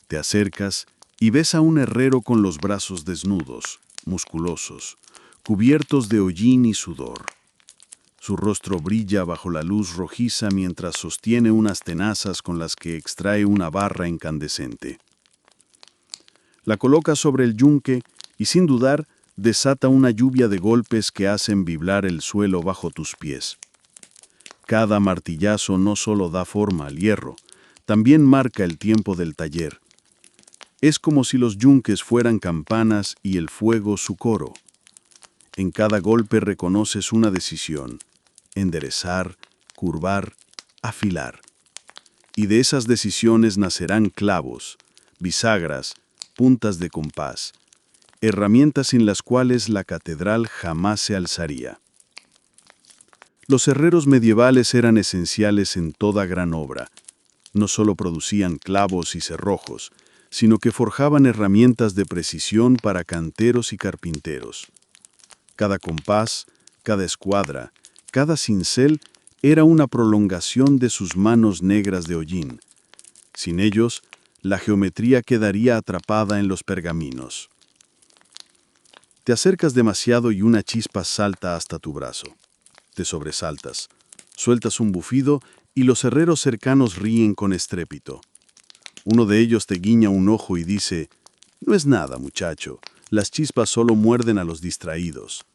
Te acercas y ves a un herrero con los brazos desnudos, musculosos, cubiertos de hollín y sudor. Su rostro brilla bajo la luz rojiza mientras sostiene unas tenazas con las que extrae una barra incandescente. La coloca sobre el yunque y sin dudar desata una lluvia de golpes que hacen vibrar el suelo bajo tus pies. Cada martillazo no solo da forma al hierro, también marca el tiempo del taller. Es como si los yunques fueran campanas y el fuego su coro. En cada golpe reconoces una decisión: enderezar, curvar, afilar. Y de esas decisiones nacerán clavos, bisagras, puntas de compás, herramientas sin las cuales la catedral jamás se alzaría. Los herreros medievales eran esenciales en toda gran obra. No solo producían clavos y cerrojos, sino que forjaban herramientas de precisión para canteros y carpinteros. Cada compás, cada escuadra, cada cincel era una prolongación de sus manos negras de hollín. Sin ellos, la geometría quedaría atrapada en los pergaminos. Te acercas demasiado y una chispa salta hasta tu brazo. Te sobresaltas, sueltas un bufido y los herreros cercanos ríen con estrépito. Uno de ellos te guiña un ojo y dice: «No es nada, muchacho, las chispas solo muerden a los distraídos».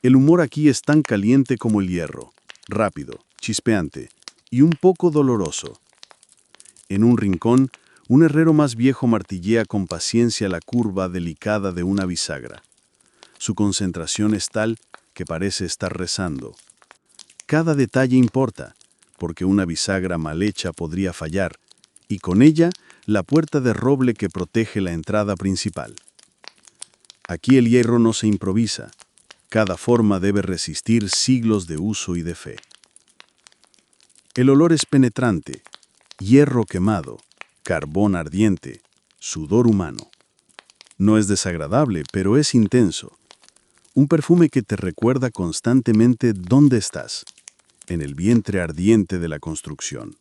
El humor aquí es tan caliente como el hierro, rápido, chispeante y un poco doloroso. En un rincón, un herrero más viejo martillea con paciencia la curva delicada de una bisagra. Su concentración es tal que parece estar rezando. Cada detalle importa, porque una bisagra mal hecha podría fallar, y con ella la puerta de roble que protege la entrada principal. Aquí el hierro no se improvisa. Cada forma debe resistir siglos de uso y de fe. El olor es penetrante: hierro quemado, carbón ardiente, sudor humano. No es desagradable, pero es intenso. Un perfume que te recuerda constantemente dónde estás, en el vientre ardiente de la construcción.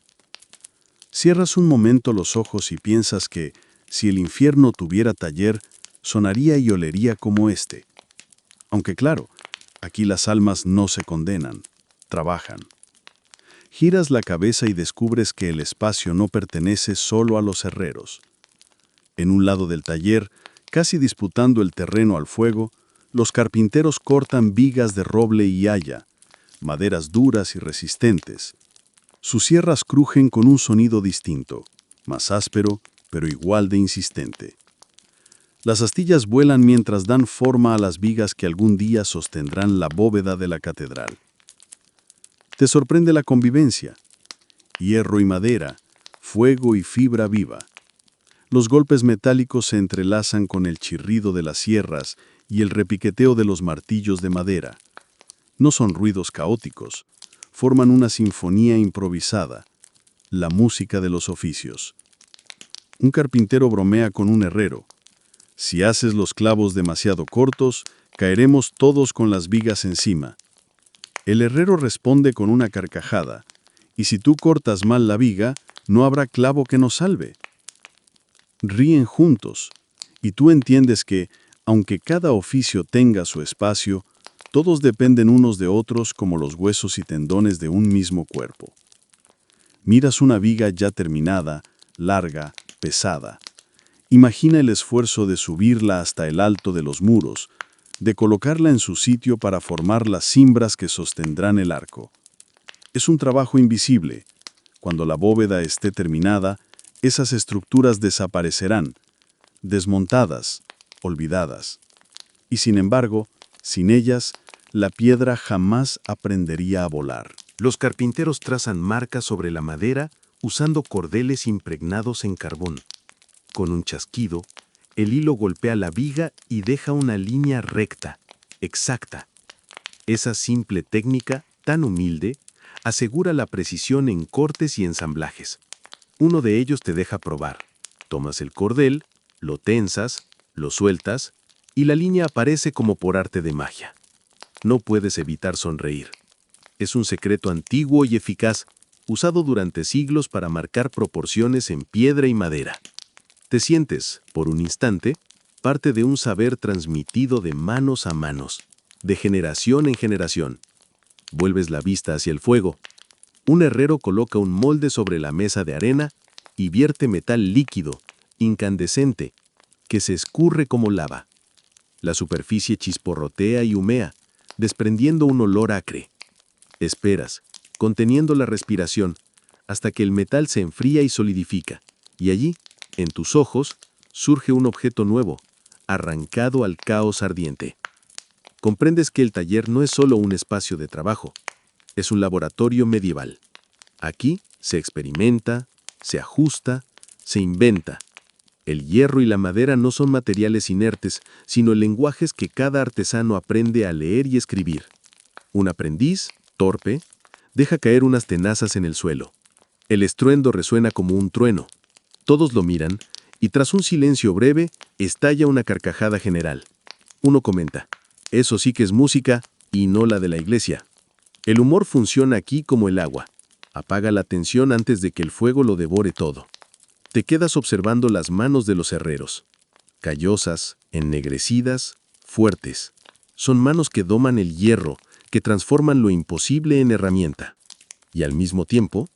Cierras un momento los ojos y piensas que, si el infierno tuviera taller, sonaría y olería como este. Aunque claro, aquí las almas no se condenan, trabajan. Giras la cabeza y descubres que el espacio no pertenece solo a los herreros. En un lado del taller, casi disputando el terreno al fuego, los carpinteros cortan vigas de roble y haya, maderas duras y resistentes. Sus sierras crujen con un sonido distinto, más áspero, pero igual de insistente. Las astillas vuelan mientras dan forma a las vigas que algún día sostendrán la bóveda de la catedral. Te sorprende la convivencia: hierro y madera, fuego y fibra viva. Los golpes metálicos se entrelazan con el chirrido de las sierras y el repiqueteo de los martillos de madera. No son ruidos caóticos, forman una sinfonía improvisada, la música de los oficios. Un carpintero bromea con un herrero: «Si haces los clavos demasiado cortos, caeremos todos con las vigas encima». El herrero responde con una carcajada: «Y si tú cortas mal la viga, no habrá clavo que nos salve». Ríen juntos, y tú entiendes que, aunque cada oficio tenga su espacio, todos dependen unos de otros como los huesos y tendones de un mismo cuerpo. Miras una viga ya terminada, larga, pesada. Imagina el esfuerzo de subirla hasta el alto de los muros, de colocarla en su sitio para formar las cimbras que sostendrán el arco. Es un trabajo invisible. Cuando la bóveda esté terminada, esas estructuras desaparecerán, desmontadas, olvidadas. Y sin embargo, sin ellas, la piedra jamás aprendería a volar. Los carpinteros trazan marcas sobre la madera usando cordeles impregnados en carbón. Con un chasquido, el hilo golpea la viga y deja una línea recta, exacta. Esa simple técnica, tan humilde, asegura la precisión en cortes y ensamblajes. Uno de ellos te deja probar. Tomas el cordel, lo tensas, lo sueltas, y la línea aparece como por arte de magia. No puedes evitar sonreír. Es un secreto antiguo y eficaz, usado durante siglos para marcar proporciones en piedra y madera. Te sientes, por un instante, parte de un saber transmitido de manos a manos, de generación en generación. Vuelves la vista hacia el fuego. Un herrero coloca un molde sobre la mesa de arena y vierte metal líquido, incandescente, que se escurre como lava. La superficie chisporrotea y humea, desprendiendo un olor acre. Esperas, conteniendo la respiración, hasta que el metal se enfría y solidifica, y allí, en tus ojos, surge un objeto nuevo, arrancado al caos ardiente. Comprendes que el taller no es solo un espacio de trabajo, es un laboratorio medieval. Aquí se experimenta, se ajusta, se inventa. El hierro y la madera no son materiales inertes, sino lenguajes que cada artesano aprende a leer y escribir. Un aprendiz, torpe, deja caer unas tenazas en el suelo. El estruendo resuena como un trueno. Todos lo miran, y tras un silencio breve, estalla una carcajada general. Uno comenta, eso sí que es música, y no la de la iglesia. El humor funciona aquí como el agua. Apaga la tensión antes de que el fuego lo devore todo. Te quedas observando las manos de los herreros. Callosas, ennegrecidas, fuertes. Son manos que doman el hierro, que transforman lo imposible en herramienta. Y al mismo tiempo,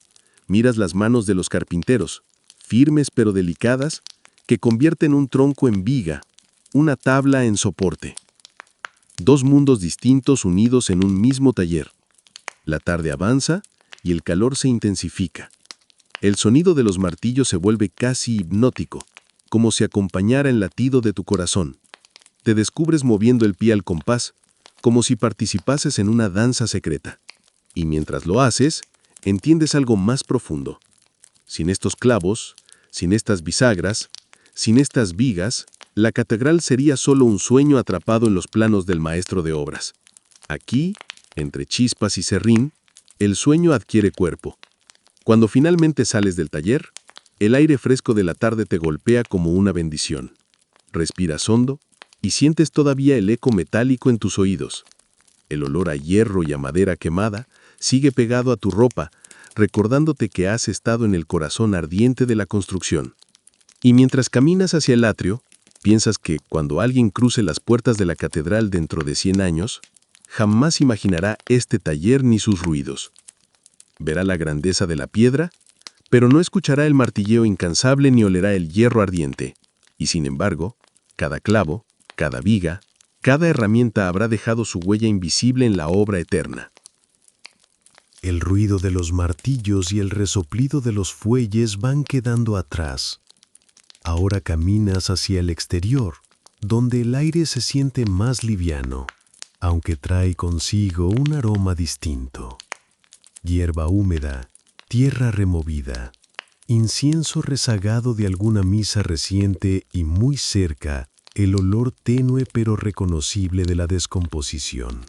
miras las manos de los carpinteros, firmes pero delicadas, que convierten un tronco en viga, una tabla en soporte. Dos mundos distintos unidos en un mismo taller. La tarde avanza y el calor se intensifica. El sonido de los martillos se vuelve casi hipnótico, como si acompañara el latido de tu corazón. Te descubres moviendo el pie al compás, como si participases en una danza secreta. Y mientras lo haces, entiendes algo más profundo. Sin estos clavos, sin estas bisagras, sin estas vigas, la catedral sería solo un sueño atrapado en los planos del maestro de obras. Aquí, entre chispas y serrín, el sueño adquiere cuerpo. Cuando finalmente sales del taller, el aire fresco de la tarde te golpea como una bendición. Respiras hondo y sientes todavía el eco metálico en tus oídos. El olor a hierro y a madera quemada sigue pegado a tu ropa, recordándote que has estado en el corazón ardiente de la construcción. Y mientras caminas hacia el atrio, piensas que cuando alguien cruce las puertas de la catedral dentro de 100 años, jamás imaginará este taller ni sus ruidos. Verá la grandeza de la piedra, pero no escuchará el martilleo incansable ni olerá el hierro ardiente. Y sin embargo, cada clavo, cada viga, cada herramienta habrá dejado su huella invisible en la obra eterna. El ruido de los martillos y el resoplido de los fuelles van quedando atrás. Ahora caminas hacia el exterior, donde el aire se siente más liviano, aunque trae consigo un aroma distinto. Hierba húmeda, tierra removida, incienso rezagado de alguna misa reciente y muy cerca el olor tenue pero reconocible de la descomposición.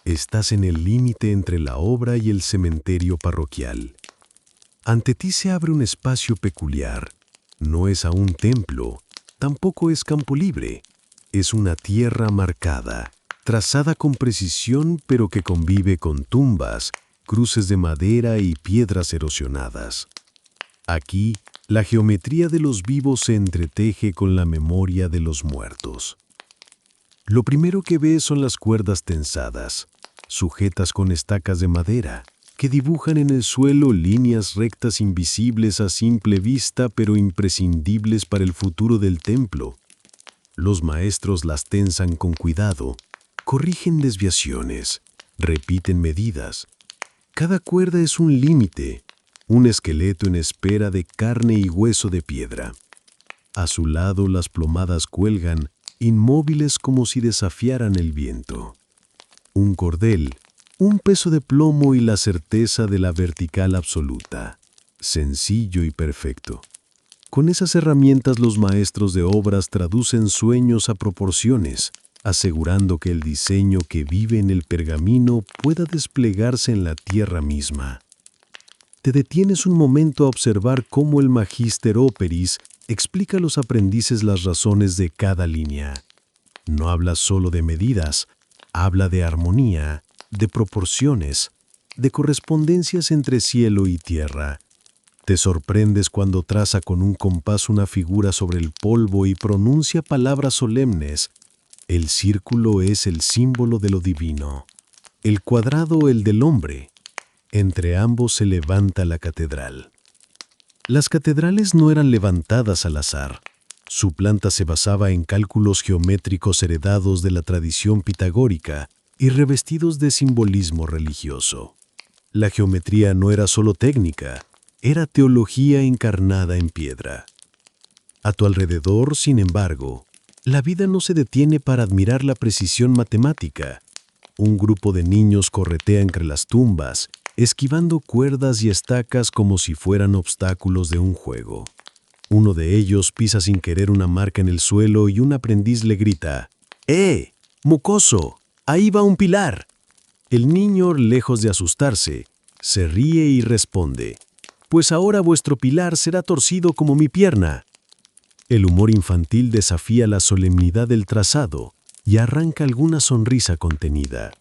Estás en el límite entre la obra y el cementerio parroquial. Ante ti se abre un espacio peculiar. No es aún templo, tampoco es campo libre. Es una tierra marcada, trazada con precisión pero que convive con tumbas, cruces de madera y piedras erosionadas. Aquí, la geometría de los vivos se entreteje con la memoria de los muertos. Lo primero que ves son las cuerdas tensadas, sujetas con estacas de madera, que dibujan en el suelo líneas rectas invisibles a simple vista pero imprescindibles para el futuro del templo. Los maestros las tensan con cuidado, corrigen desviaciones, repiten medidas. Cada cuerda es un límite, un esqueleto en espera de carne y hueso de piedra. A su lado las plomadas cuelgan, inmóviles como si desafiaran el viento. Un cordel, un peso de plomo y la certeza de la vertical absoluta. Sencillo y perfecto. Con esas herramientas los maestros de obras traducen sueños a proporciones, asegurando que el diseño que vive en el pergamino pueda desplegarse en la tierra misma. Te detienes un momento a observar cómo el Magister Operis explica a los aprendices las razones de cada línea. No habla solo de medidas, habla de armonía, de proporciones, de correspondencias entre cielo y tierra. Te sorprendes cuando traza con un compás una figura sobre el polvo y pronuncia palabras solemnes. El círculo es el símbolo de lo divino, el cuadrado el del hombre. Entre ambos se levanta la catedral. Las catedrales no eran levantadas al azar. Su planta se basaba en cálculos geométricos heredados de la tradición pitagórica y revestidos de simbolismo religioso. La geometría no era solo técnica, era teología encarnada en piedra. A tu alrededor, sin embargo, la vida no se detiene para admirar la precisión matemática. Un grupo de niños corretea entre las tumbas, esquivando cuerdas y estacas como si fueran obstáculos de un juego. Uno de ellos pisa sin querer una marca en el suelo y un aprendiz le grita: ¡Eh, mocoso! ¡Ahí va un pilar! El niño, lejos de asustarse, se ríe y responde: pues ahora vuestro pilar será torcido como mi pierna. El humor infantil desafía la solemnidad del trazado y arranca alguna sonrisa contenida.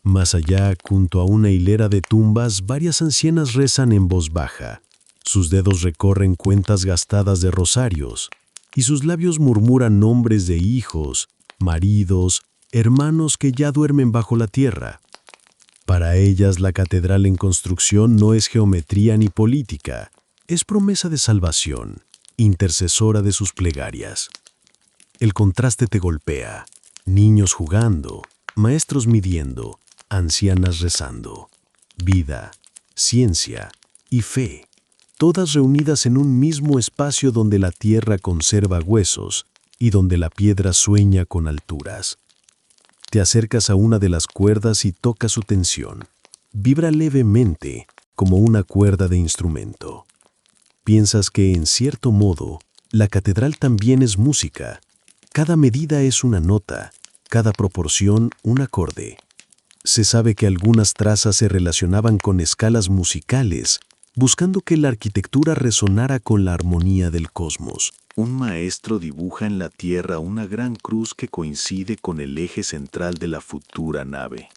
Más allá, junto a una hilera de tumbas, varias ancianas rezan en voz baja. Sus dedos recorren cuentas gastadas de rosarios, y sus labios murmuran nombres de hijos, maridos, hermanos que ya duermen bajo la tierra. Para ellas, la catedral en construcción no es geometría ni política, es promesa de salvación, intercesora de sus plegarias. El contraste te golpea: niños jugando, maestros midiendo, ancianas rezando. Vida, ciencia y fe, todas reunidas en un mismo espacio donde la tierra conserva huesos y donde la piedra sueña con alturas. Te acercas a una de las cuerdas y tocas su tensión. Vibra levemente, como una cuerda de instrumento. Piensas que, en cierto modo, la catedral también es música. Cada medida es una nota, cada proporción un acorde. Se sabe que algunas trazas se relacionaban con escalas musicales, buscando que la arquitectura resonara con la armonía del cosmos. Un maestro dibuja en la tierra una gran cruz que coincide con el eje central de la futura nave.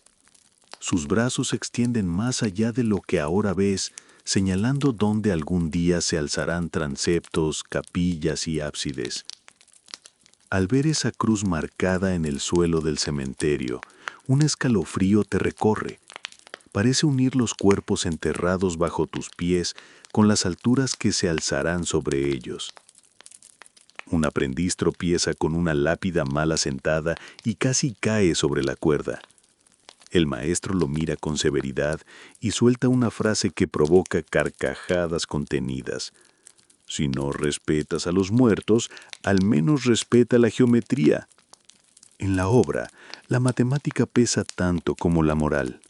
Sus brazos se extienden más allá de lo que ahora ves, señalando dónde algún día se alzarán transeptos, capillas y ábsides. Al ver esa cruz marcada en el suelo del cementerio, un escalofrío te recorre. Parece unir los cuerpos enterrados bajo tus pies con las alturas que se alzarán sobre ellos. Un aprendiz tropieza con una lápida mal asentada y casi cae sobre la cuerda. El maestro lo mira con severidad y suelta una frase que provoca carcajadas contenidas. Si no respetas a los muertos, al menos respeta la geometría. En la obra, la matemática pesa tanto como la moral.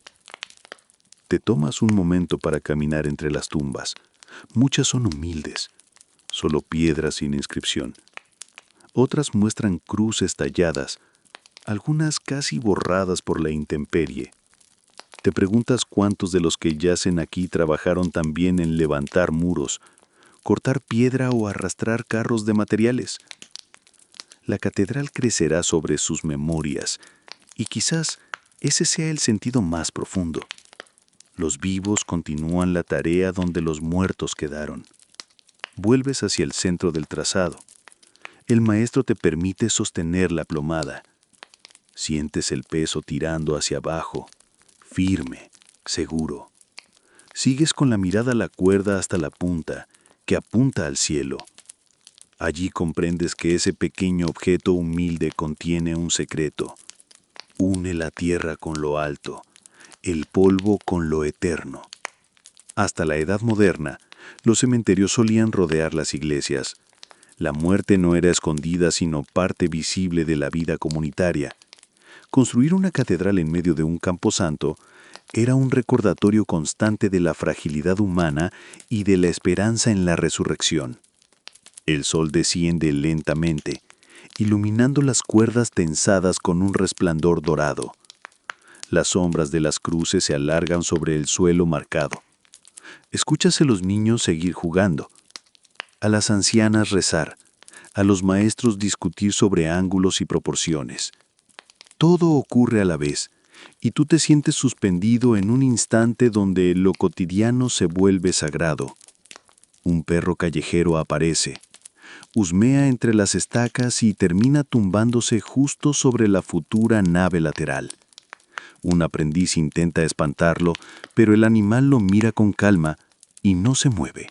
Te tomas un momento para caminar entre las tumbas. Muchas son humildes, solo piedras sin inscripción. Otras muestran cruces talladas, algunas casi borradas por la intemperie. Te preguntas cuántos de los que yacen aquí trabajaron también en levantar muros, cortar piedra o arrastrar carros de materiales. La catedral crecerá sobre sus memorias, y quizás ese sea el sentido más profundo. Los vivos continúan la tarea donde los muertos quedaron. Vuelves hacia el centro del trazado. El maestro te permite sostener la plomada. Sientes el peso tirando hacia abajo, firme, seguro. Sigues con la mirada la cuerda hasta la punta, que apunta al cielo. Allí comprendes que ese pequeño objeto humilde contiene un secreto. Une la tierra con lo alto, el polvo con lo eterno. Hasta la Edad Moderna, los cementerios solían rodear las iglesias. La muerte no era escondida sino parte visible de la vida comunitaria. Construir una catedral en medio de un camposanto era un recordatorio constante de la fragilidad humana y de la esperanza en la resurrección. El sol desciende lentamente, iluminando las cuerdas tensadas con un resplandor dorado. Las sombras de las cruces se alargan sobre el suelo marcado. Escuchas a los niños seguir jugando, a las ancianas rezar, a los maestros discutir sobre ángulos y proporciones. Todo ocurre a la vez, y tú te sientes suspendido en un instante donde lo cotidiano se vuelve sagrado. Un perro callejero aparece, husmea entre las estacas y termina tumbándose justo sobre la futura nave lateral. Un aprendiz intenta espantarlo, pero el animal lo mira con calma y no se mueve.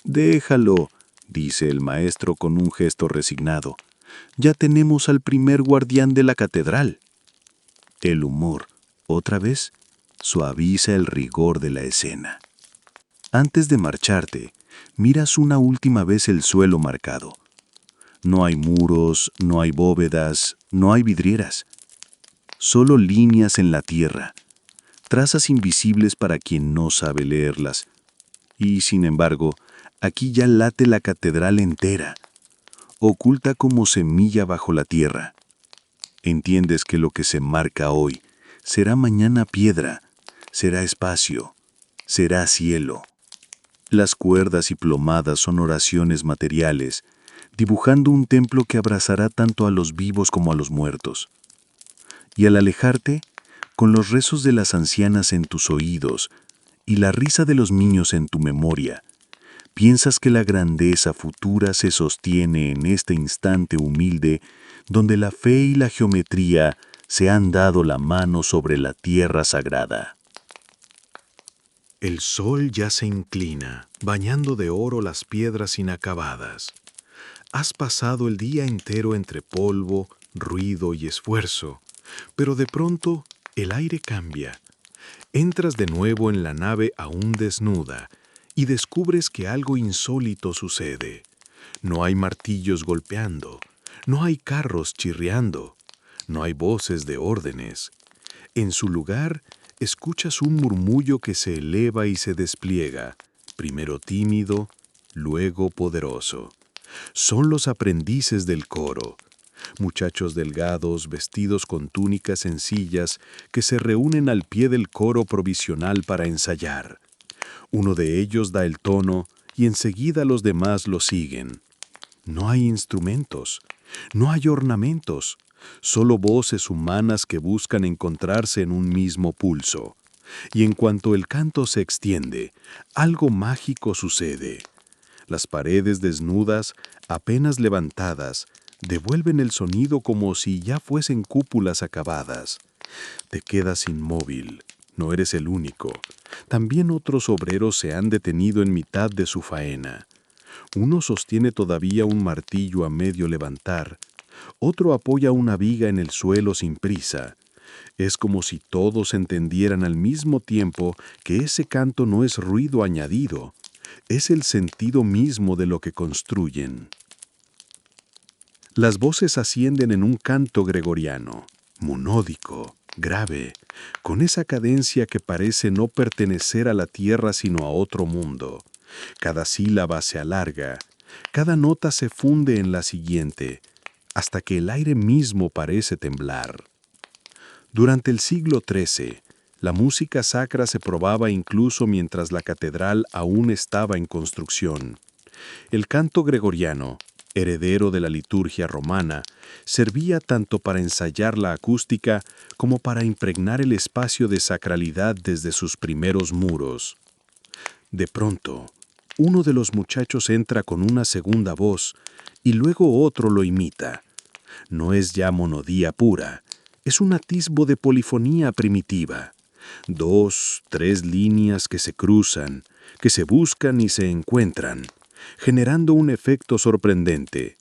«Déjalo», dice el maestro con un gesto resignado. «Ya tenemos al primer guardián de la catedral». El humor, otra vez, suaviza el rigor de la escena. Antes de marcharte, miras una última vez el suelo marcado. No hay muros, no hay bóvedas, no hay vidrieras. Solo líneas en la tierra, trazas invisibles para quien no sabe leerlas. Y, sin embargo, aquí ya late la catedral entera, oculta como semilla bajo la tierra. Entiendes que lo que se marca hoy será mañana piedra, será espacio, será cielo. Las cuerdas y plomadas son oraciones materiales, dibujando un templo que abrazará tanto a los vivos como a los muertos. Y al alejarte, con los rezos de las ancianas en tus oídos y la risa de los niños en tu memoria, piensas que la grandeza futura se sostiene en este instante humilde donde la fe y la geometría se han dado la mano sobre la tierra sagrada. El sol ya se inclina, bañando de oro las piedras inacabadas. Has pasado el día entero entre polvo, ruido y esfuerzo, pero de pronto el aire cambia. Entras de nuevo en la nave aún desnuda y descubres que algo insólito sucede. No hay martillos golpeando, no hay carros chirriando, no hay voces de órdenes. En su lugar, escuchas un murmullo que se eleva y se despliega, primero tímido, luego poderoso. Son los aprendices del coro, muchachos delgados vestidos con túnicas sencillas que se reúnen al pie del coro provisional para ensayar. Uno de ellos da el tono y enseguida los demás lo siguen. No hay instrumentos, no hay ornamentos, solo voces humanas que buscan encontrarse en un mismo pulso. Y en cuanto el canto se extiende, algo mágico sucede. Las paredes desnudas, apenas levantadas, devuelven el sonido como si ya fuesen cúpulas acabadas. Te quedas inmóvil, no eres el único. También otros obreros se han detenido en mitad de su faena. Uno sostiene todavía un martillo a medio levantar, otro apoya una viga en el suelo sin prisa. Es como si todos entendieran al mismo tiempo que ese canto no es ruido añadido, es el sentido mismo de lo que construyen. Las voces ascienden en un canto gregoriano, monódico, grave, con esa cadencia que parece no pertenecer a la tierra sino a otro mundo. Cada sílaba se alarga, cada nota se funde en la siguiente, hasta que el aire mismo parece temblar. Durante el siglo XIII, la música sacra se probaba incluso mientras la catedral aún estaba en construcción. El canto gregoriano, heredero de la liturgia romana, servía tanto para ensayar la acústica como para impregnar el espacio de sacralidad desde sus primeros muros. De pronto, uno de los muchachos entra con una segunda voz y luego otro lo imita. No es ya monodía pura, es un atisbo de polifonía primitiva. 2, 3 líneas que se cruzan, que se buscan y se encuentran, generando un efecto sorprendente,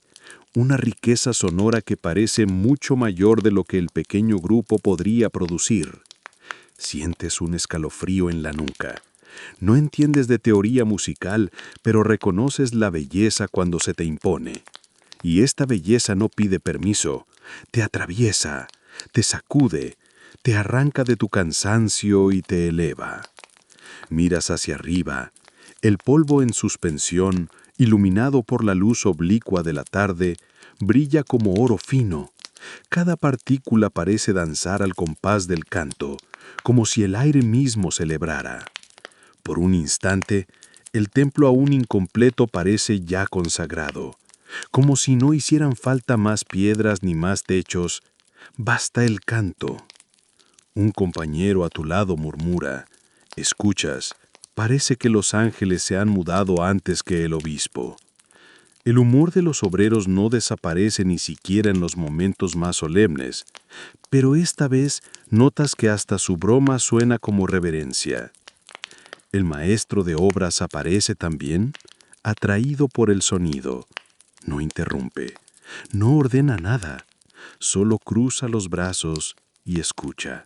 una riqueza sonora que parece mucho mayor de lo que el pequeño grupo podría producir. Sientes un escalofrío en la nuca. No entiendes de teoría musical, pero reconoces la belleza cuando se te impone. Y esta belleza no pide permiso, te atraviesa, te sacude, te arranca de tu cansancio y te eleva. Miras hacia arriba, el polvo en suspensión, iluminado por la luz oblicua de la tarde, brilla como oro fino. Cada partícula parece danzar al compás del canto, como si el aire mismo celebrara. Por un instante, el templo aún incompleto parece ya consagrado, como si no hicieran falta más piedras ni más techos, basta el canto. Un compañero a tu lado murmura, escuchas, parece que los ángeles se han mudado antes que el obispo. El humor de los obreros no desaparece ni siquiera en los momentos más solemnes, pero esta vez notas que hasta su broma suena como reverencia. El maestro de obras aparece también, atraído por el sonido. No interrumpe, no ordena nada, solo cruza los brazos y escucha,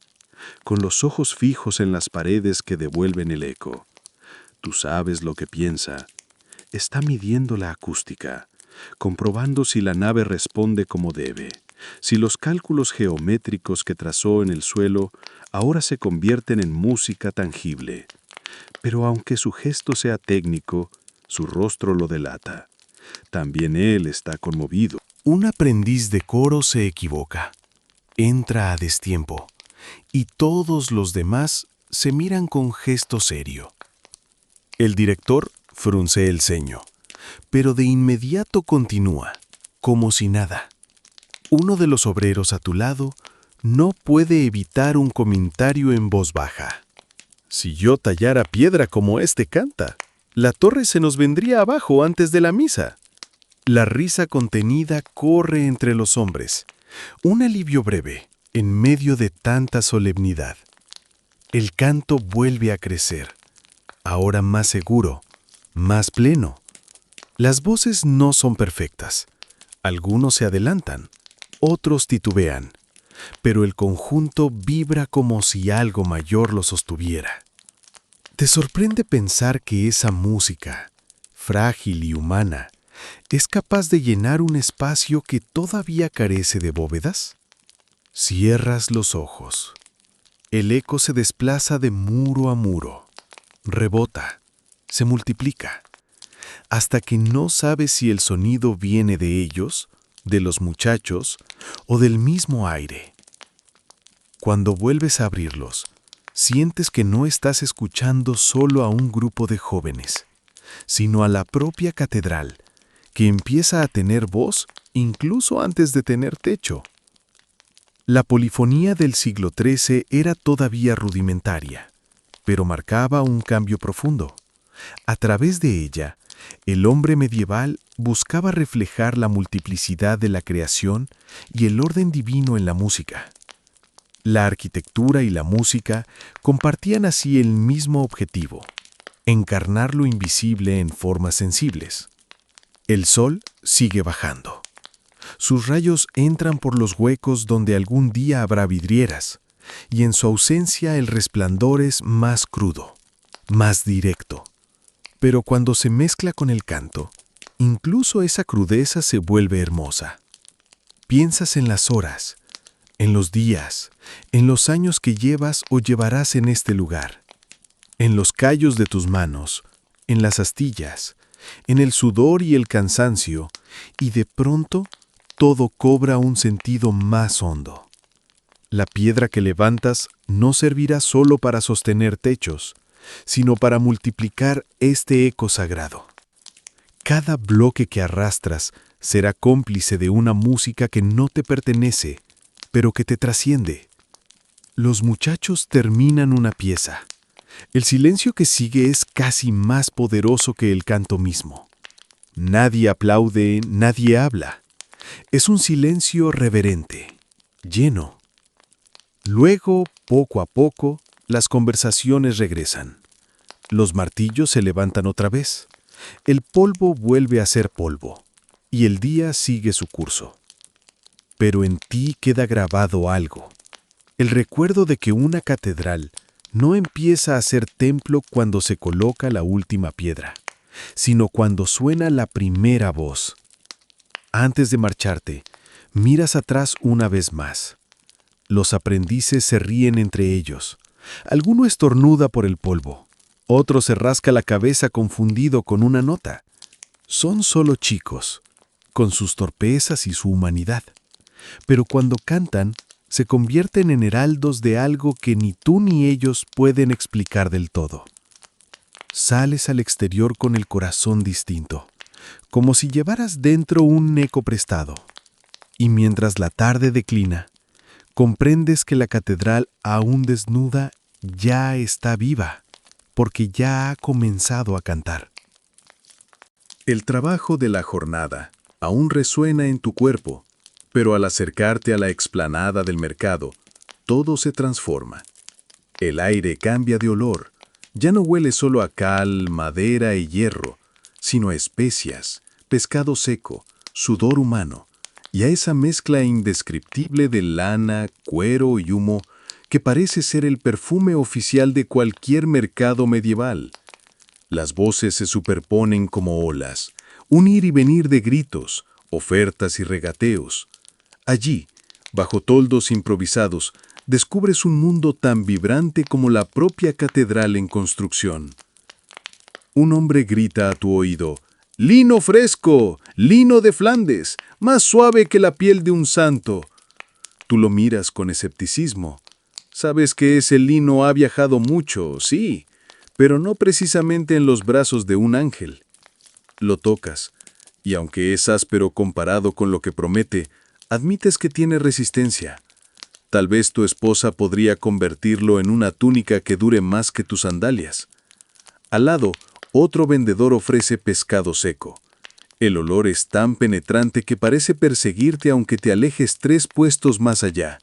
con los ojos fijos en las paredes que devuelven el eco. Tú sabes lo que piensa. Está midiendo la acústica, comprobando si la nave responde como debe, si los cálculos geométricos que trazó en el suelo ahora se convierten en música tangible. Pero aunque su gesto sea técnico, su rostro lo delata. También él está conmovido. Un aprendiz de coro se equivoca, entra a destiempo, y todos los demás se miran con gesto serio. El director frunce el ceño, pero de inmediato continúa, como si nada. Uno de los obreros a tu lado no puede evitar un comentario en voz baja. Si yo tallara piedra como este canta, la torre se nos vendría abajo antes de la misa. La risa contenida corre entre los hombres, un alivio breve en medio de tanta solemnidad. El canto vuelve a crecer, ahora más seguro, más pleno. Las voces no son perfectas. Algunos se adelantan, otros titubean, pero el conjunto vibra como si algo mayor lo sostuviera. ¿Te sorprende pensar que esa música, frágil y humana, es capaz de llenar un espacio que todavía carece de bóvedas? Cierras los ojos. El eco se desplaza de muro a muro, rebota, se multiplica, hasta que no sabes si el sonido viene de ellos, de los muchachos o del mismo aire. Cuando vuelves a abrirlos, sientes que no estás escuchando solo a un grupo de jóvenes, sino a la propia catedral, que empieza a tener voz incluso antes de tener techo. La polifonía del siglo XIII era todavía rudimentaria, pero marcaba un cambio profundo. A través de ella, el hombre medieval buscaba reflejar la multiplicidad de la creación y el orden divino en la música. La arquitectura y la música compartían así el mismo objetivo: encarnar lo invisible en formas sensibles. El sol sigue bajando. Sus rayos entran por los huecos donde algún día habrá vidrieras, y en su ausencia el resplandor es más crudo, más directo. Pero cuando se mezcla con el canto, incluso esa crudeza se vuelve hermosa. Piensas en las horas, en los días, en los años que llevas o llevarás en este lugar, en los callos de tus manos, en las astillas, en el sudor y el cansancio, y de pronto todo cobra un sentido más hondo. La piedra que levantas no servirá solo para sostener techos, sino para multiplicar este eco sagrado. Cada bloque que arrastras será cómplice de una música que no te pertenece, pero que te trasciende. Los muchachos terminan una pieza. El silencio que sigue es casi más poderoso que el canto mismo. Nadie aplaude, nadie habla. Es un silencio reverente, lleno. Luego, poco a poco, Las conversaciones regresan. Los martillos se levantan otra vez. El polvo vuelve a ser polvo, y el día sigue su curso. Pero en ti queda grabado algo, el recuerdo de que una catedral no empieza a ser templo cuando se coloca la última piedra, sino cuando suena la primera voz. Antes de marcharte, miras atrás una vez más. Los aprendices se ríen entre ellos. Alguno estornuda por el polvo. Otro se rasca la cabeza confundido con una nota. Son solo chicos, con sus torpezas y su humanidad. Pero cuando cantan, se convierten en heraldos de algo que ni tú ni ellos pueden explicar del todo. Sales al exterior con el corazón distinto, como si llevaras dentro un eco prestado. Y mientras la tarde declina, comprendes que la catedral aún desnuda ya está viva, porque ya ha comenzado a cantar. El trabajo de la jornada aún resuena en tu cuerpo, pero al acercarte a la explanada del mercado, todo se transforma. El aire cambia de olor. Ya no huele solo a cal, madera y hierro, sino a especias, pescado seco, sudor humano, y a esa mezcla indescriptible de lana, cuero y humo que parece ser el perfume oficial de cualquier mercado medieval. Las voces se superponen como olas, un ir y venir de gritos, ofertas y regateos. Allí, bajo toldos improvisados, descubres un mundo tan vibrante como la propia catedral en construcción. Un hombre grita a tu oído: «¡Lino fresco! ¡Lino de Flandes! ¡Más suave que la piel de un santo!». Tú lo miras con escepticismo. Sabes que ese lino ha viajado mucho, sí, pero no precisamente en los brazos de un ángel. Lo tocas, y aunque es áspero comparado con lo que promete, admites que tiene resistencia. Tal vez tu esposa podría convertirlo en una túnica que dure más que tus sandalias. Al lado, otro vendedor ofrece pescado seco. El olor es tan penetrante que parece perseguirte aunque te alejes 3 puestos más allá.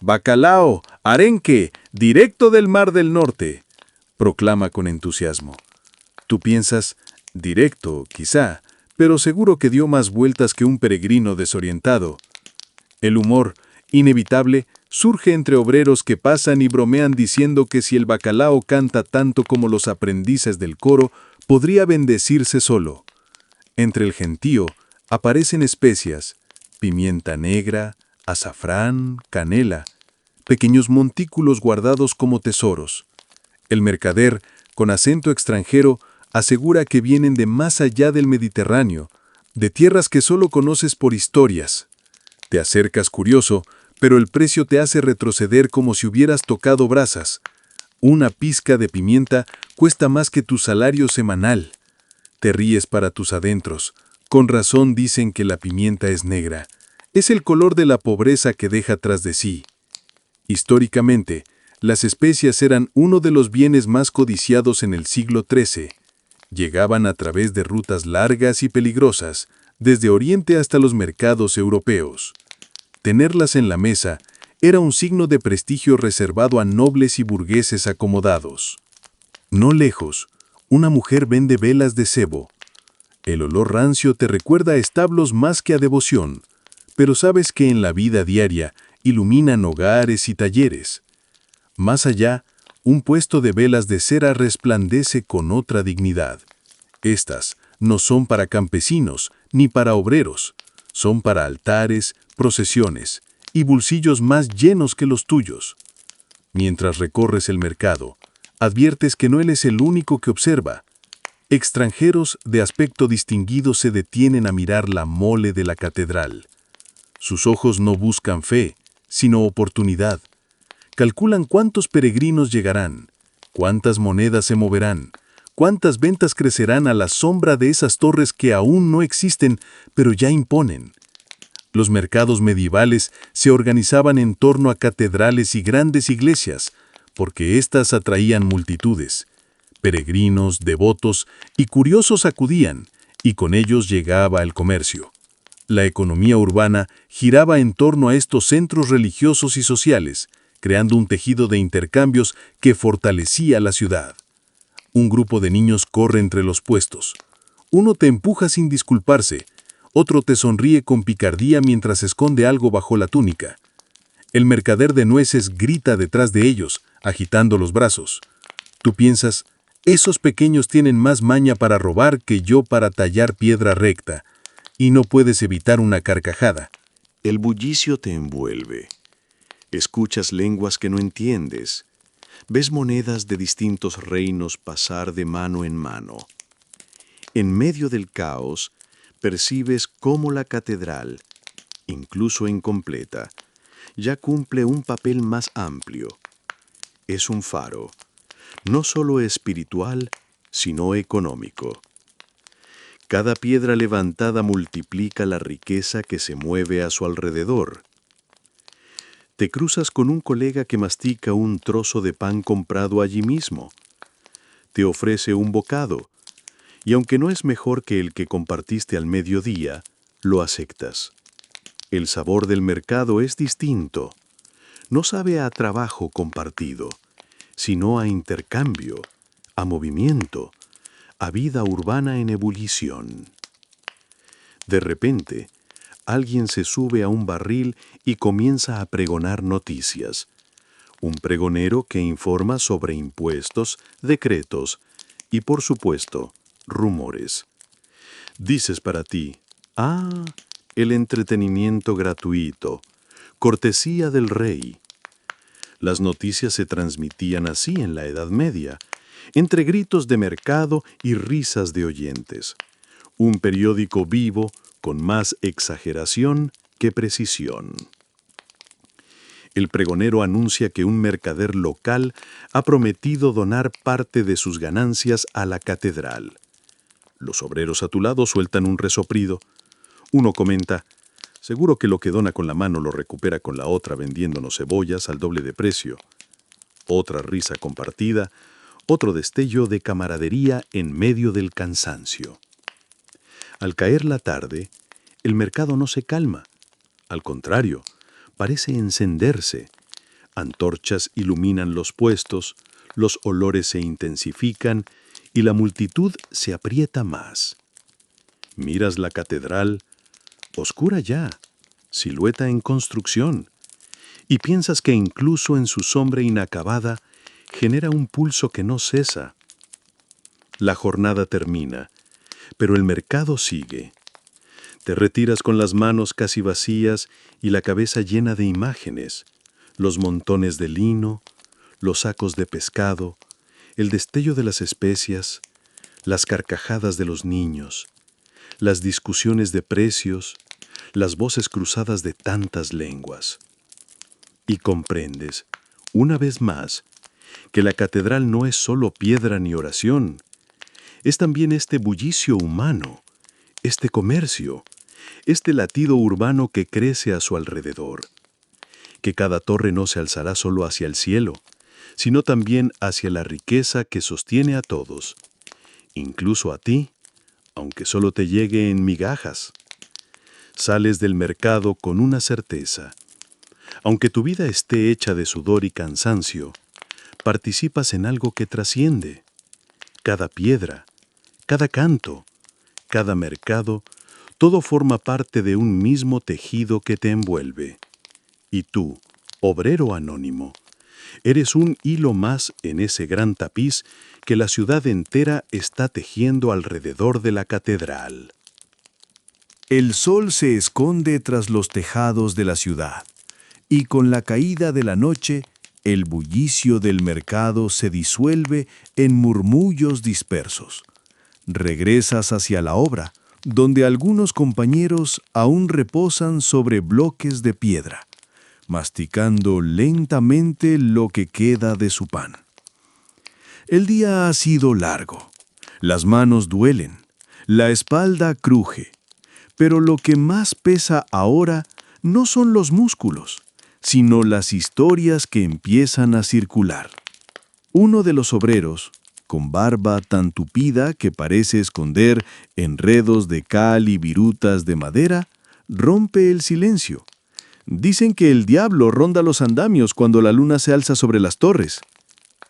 «¡Bacalao! ¡Arenque! ¡Directo del Mar del Norte!», proclama con entusiasmo. Tú piensas: directo, quizá, pero seguro que dio más vueltas que un peregrino desorientado. El humor, inevitable, surge entre obreros que pasan y bromean diciendo que si el bacalao canta tanto como los aprendices del coro, podría bendecirse solo. Entre el gentío aparecen especias: pimienta negra, azafrán, canela, pequeños montículos guardados como tesoros. El mercader, con acento extranjero, asegura que vienen de más allá del Mediterráneo, de tierras que solo conoces por historias. Te acercas curioso, pero el precio te hace retroceder como si hubieras tocado brasas. Una pizca de pimienta cuesta más que tu salario semanal. Te ríes para tus adentros. Con razón dicen que la pimienta es negra. Es el color de la pobreza que deja tras de sí. Históricamente, las especias eran uno de los bienes más codiciados en el siglo XIII. Llegaban a través de rutas largas y peligrosas, desde Oriente hasta los mercados europeos. Tenerlas en la mesa era un signo de prestigio reservado a nobles y burgueses acomodados. No lejos, una mujer vende velas de sebo. El olor rancio te recuerda a establos más que a devoción, pero sabes que en la vida diaria iluminan hogares y talleres. Más allá, un puesto de velas de cera resplandece con otra dignidad. Estas no son para campesinos ni para obreros, son para altares, procesiones y bolsillos más llenos que los tuyos. Mientras recorres el mercado, adviertes que no eres el único que observa. Extranjeros de aspecto distinguido se detienen a mirar la mole de la catedral. Sus ojos no buscan fe, sino oportunidad. Calculan cuántos peregrinos llegarán, cuántas monedas se moverán, cuántas ventas crecerán a la sombra de esas torres que aún no existen, pero ya imponen. Los mercados medievales se organizaban en torno a catedrales y grandes iglesias, porque éstas atraían multitudes. Peregrinos, devotos y curiosos acudían, y con ellos llegaba el comercio. La economía urbana giraba en torno a estos centros religiosos y sociales, creando un tejido de intercambios que fortalecía la ciudad. Un grupo de niños corre entre los puestos. Uno te empuja sin disculparse, otro te sonríe con picardía mientras esconde algo bajo la túnica. El mercader de nueces grita detrás de ellos, agitando los brazos. Tú piensas, esos pequeños tienen más maña para robar que yo para tallar piedra recta, y no puedes evitar una carcajada. El bullicio te envuelve. Escuchas lenguas que no entiendes. Ves monedas de distintos reinos pasar de mano en mano. En medio del caos, percibes cómo la catedral, incluso incompleta, ya cumple un papel más amplio. Es un faro, no solo espiritual, sino económico. Cada piedra levantada multiplica la riqueza que se mueve a su alrededor. Te cruzas con un colega que mastica un trozo de pan comprado allí mismo. Te ofrece un bocado, y aunque no es mejor que el que compartiste al mediodía, lo aceptas. El sabor del mercado es distinto. No sabe a trabajo compartido, sino a intercambio, a movimiento, a vida urbana en ebullición. De repente, alguien se sube a un barril y comienza a pregonar noticias. Un pregonero que informa sobre impuestos, decretos y, por supuesto, rumores. Dices para ti, el entretenimiento gratuito, cortesía del rey. Las noticias se transmitían así en la Edad Media, entre gritos de mercado y risas de oyentes. Un periódico vivo con más exageración que precisión. El pregonero anuncia que un mercader local ha prometido donar parte de sus ganancias a la catedral. Los obreros a tu lado sueltan un resoplido. Uno comenta, seguro que lo que dona con la mano lo recupera con la otra vendiéndonos cebollas al doble de precio. Otra risa compartida, otro destello de camaradería en medio del cansancio. Al caer la tarde, el mercado no se calma. Al contrario, parece encenderse. Antorchas iluminan los puestos, los olores se intensifican y la multitud se aprieta más. Miras la catedral, oscura ya, silueta en construcción, y piensas que incluso en su sombra inacabada genera un pulso que no cesa. La jornada termina, pero el mercado sigue. Te retiras con las manos casi vacías y la cabeza llena de imágenes, los montones de lino, los sacos de pescado, el destello de las especias, las carcajadas de los niños, las discusiones de precios, las voces cruzadas de tantas lenguas. Y comprendes, una vez más, que la catedral no es solo piedra ni oración, es también este bullicio humano, este comercio, este latido urbano que crece a su alrededor, que cada torre no se alzará solo hacia el cielo, sino también hacia la riqueza que sostiene a todos, incluso a ti, aunque solo te llegue en migajas. Sales del mercado con una certeza. Aunque tu vida esté hecha de sudor y cansancio, participas en algo que trasciende. Cada piedra, cada canto, cada mercado, todo forma parte de un mismo tejido que te envuelve. Y tú, obrero anónimo, eres un hilo más en ese gran tapiz que la ciudad entera está tejiendo alrededor de la catedral. El sol se esconde tras los tejados de la ciudad, y con la caída de la noche, el bullicio del mercado se disuelve en murmullos dispersos. Regresas hacia la obra, donde algunos compañeros aún reposan sobre bloques de piedra, masticando lentamente lo que queda de su pan. El día ha sido largo, las manos duelen, la espalda cruje, pero lo que más pesa ahora no son los músculos, sino las historias que empiezan a circular. Uno de los obreros, con barba tan tupida que parece esconder enredos de cal y virutas de madera, rompe el silencio. Dicen que el diablo ronda los andamios cuando la luna se alza sobre las torres.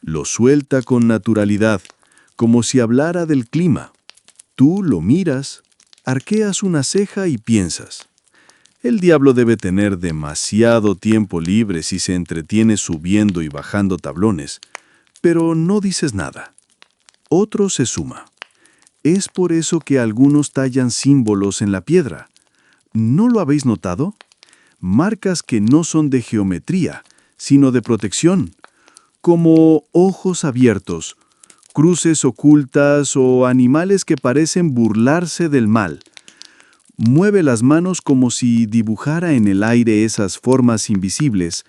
Lo suelta con naturalidad, como si hablara del clima. Tú lo miras, arqueas una ceja y piensas: el diablo debe tener demasiado tiempo libre si se entretiene subiendo y bajando tablones, pero no dices nada. Otro se suma. Es por eso que algunos tallan símbolos en la piedra. ¿No lo habéis notado? Marcas que no son de geometría, sino de protección, como ojos abiertos, cruces ocultas o animales que parecen burlarse del mal. Mueve las manos como si dibujara en el aire esas formas invisibles.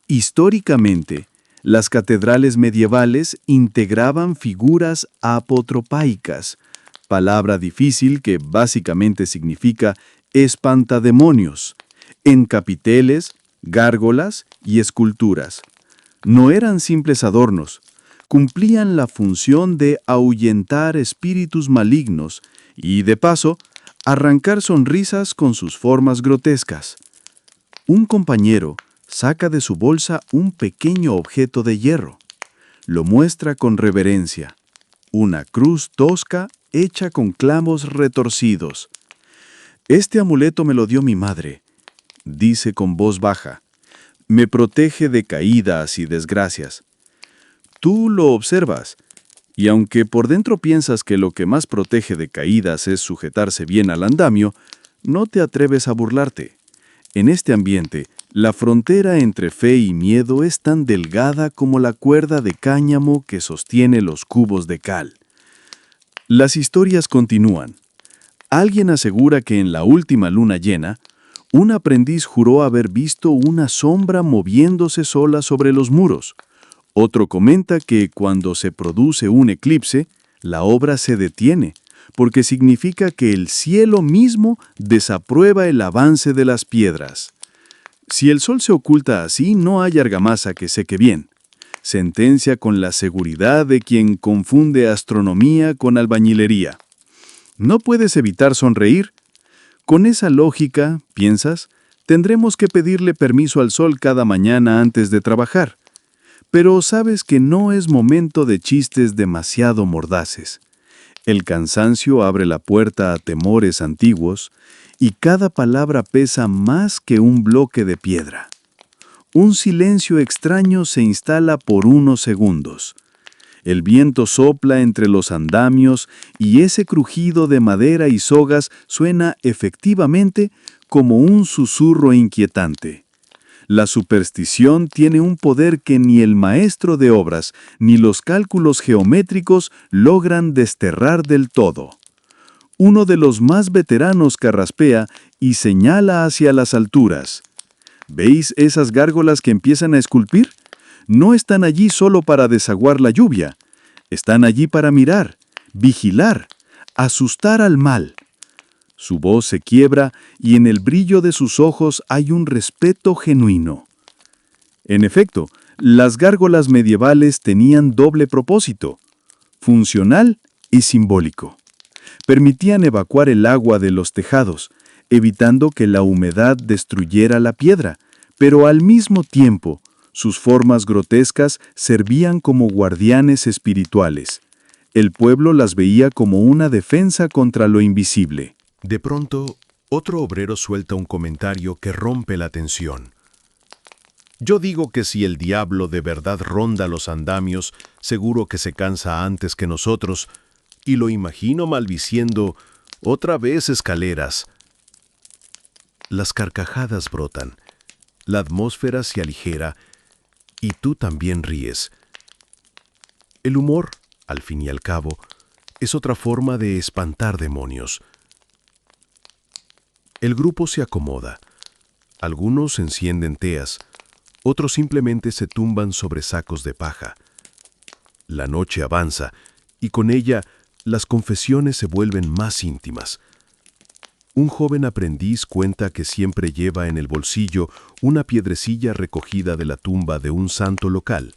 Históricamente, las catedrales medievales integraban figuras apotropaicas, palabra difícil que básicamente significa espantademonios, en capiteles, gárgolas y esculturas. No eran simples adornos, cumplían la función de ahuyentar espíritus malignos y, de paso, arrancar sonrisas con sus formas grotescas. Un compañero saca de su bolsa un pequeño objeto de hierro. Lo muestra con reverencia. Una cruz tosca hecha con clavos retorcidos. «Este amuleto me lo dio mi madre», dice con voz baja. «Me protege de caídas y desgracias». Tú lo observas, y aunque por dentro piensas que lo que más protege de caídas es sujetarse bien al andamio, no te atreves a burlarte. En este ambiente, la frontera entre fe y miedo es tan delgada como la cuerda de cáñamo que sostiene los cubos de cal. Las historias continúan. Alguien asegura que en la última luna llena, un aprendiz juró haber visto una sombra moviéndose sola sobre los muros. Otro comenta que cuando se produce un eclipse, la obra se detiene, porque significa que el cielo mismo desaprueba el avance de las piedras. Si el sol se oculta así, no hay argamasa que seque bien. Sentencia con la seguridad de quien confunde astronomía con albañilería. ¿No puedes evitar sonreír? Con esa lógica, piensas, tendremos que pedirle permiso al sol cada mañana antes de trabajar. Pero sabes que no es momento de chistes demasiado mordaces. El cansancio abre la puerta a temores antiguos y cada palabra pesa más que un bloque de piedra. Un silencio extraño se instala por unos segundos. El viento sopla entre los andamios y ese crujido de madera y sogas suena efectivamente como un susurro inquietante. La superstición tiene un poder que ni el maestro de obras ni los cálculos geométricos logran desterrar del todo. Uno de los más veteranos carraspea y señala hacia las alturas. ¿Veis esas gárgolas que empiezan a esculpir? No están allí solo para desaguar la lluvia. Están allí para mirar, vigilar, asustar al mal. Su voz se quiebra y en el brillo de sus ojos hay un respeto genuino. En efecto, las gárgolas medievales tenían doble propósito, funcional y simbólico. Permitían evacuar el agua de los tejados, evitando que la humedad destruyera la piedra, pero al mismo tiempo, sus formas grotescas servían como guardianes espirituales. El pueblo las veía como una defensa contra lo invisible. De pronto, otro obrero suelta un comentario que rompe la tensión. Yo digo que si el diablo de verdad ronda los andamios, seguro que se cansa antes que nosotros, y lo imagino maldiciendo, otra vez escaleras. Las carcajadas brotan, la atmósfera se aligera, y tú también ríes. El humor, al fin y al cabo, es otra forma de espantar demonios. El grupo se acomoda. Algunos encienden teas, otros simplemente se tumban sobre sacos de paja. La noche avanza, y con ella las confesiones se vuelven más íntimas. Un joven aprendiz cuenta que siempre lleva en el bolsillo una piedrecilla recogida de la tumba de un santo local,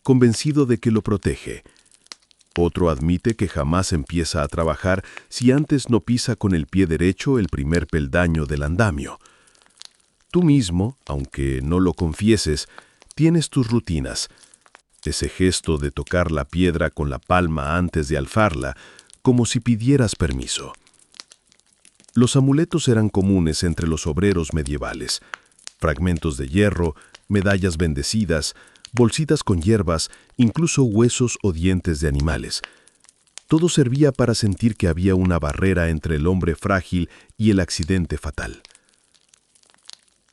convencido de que lo protege. Otro admite que jamás empieza a trabajar si antes no pisa con el pie derecho el primer peldaño del andamio. Tú mismo, aunque no lo confieses, tienes tus rutinas. Ese gesto de tocar la piedra con la palma antes de alfarla, como si pidieras permiso. Los amuletos eran comunes entre los obreros medievales. Fragmentos de hierro, medallas bendecidas, bolsitas con hierbas, incluso huesos o dientes de animales. Todo servía para sentir que había una barrera entre el hombre frágil y el accidente fatal.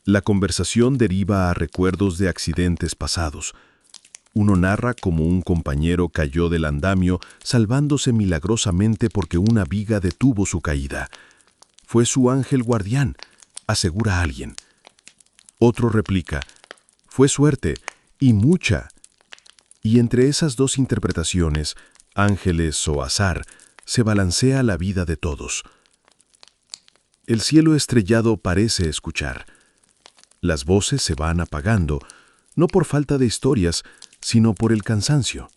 La conversación deriva a recuerdos de accidentes pasados. Uno narra cómo un compañero cayó del andamio salvándose milagrosamente porque una viga detuvo su caída. Fue su ángel guardián, asegura alguien. Otro replica, fue suerte, y mucha. Y entre esas dos interpretaciones, ángeles o azar, se balancea la vida de todos. El cielo estrellado parece escuchar. Las voces se van apagando, no por falta de historias, sino por el cansancio.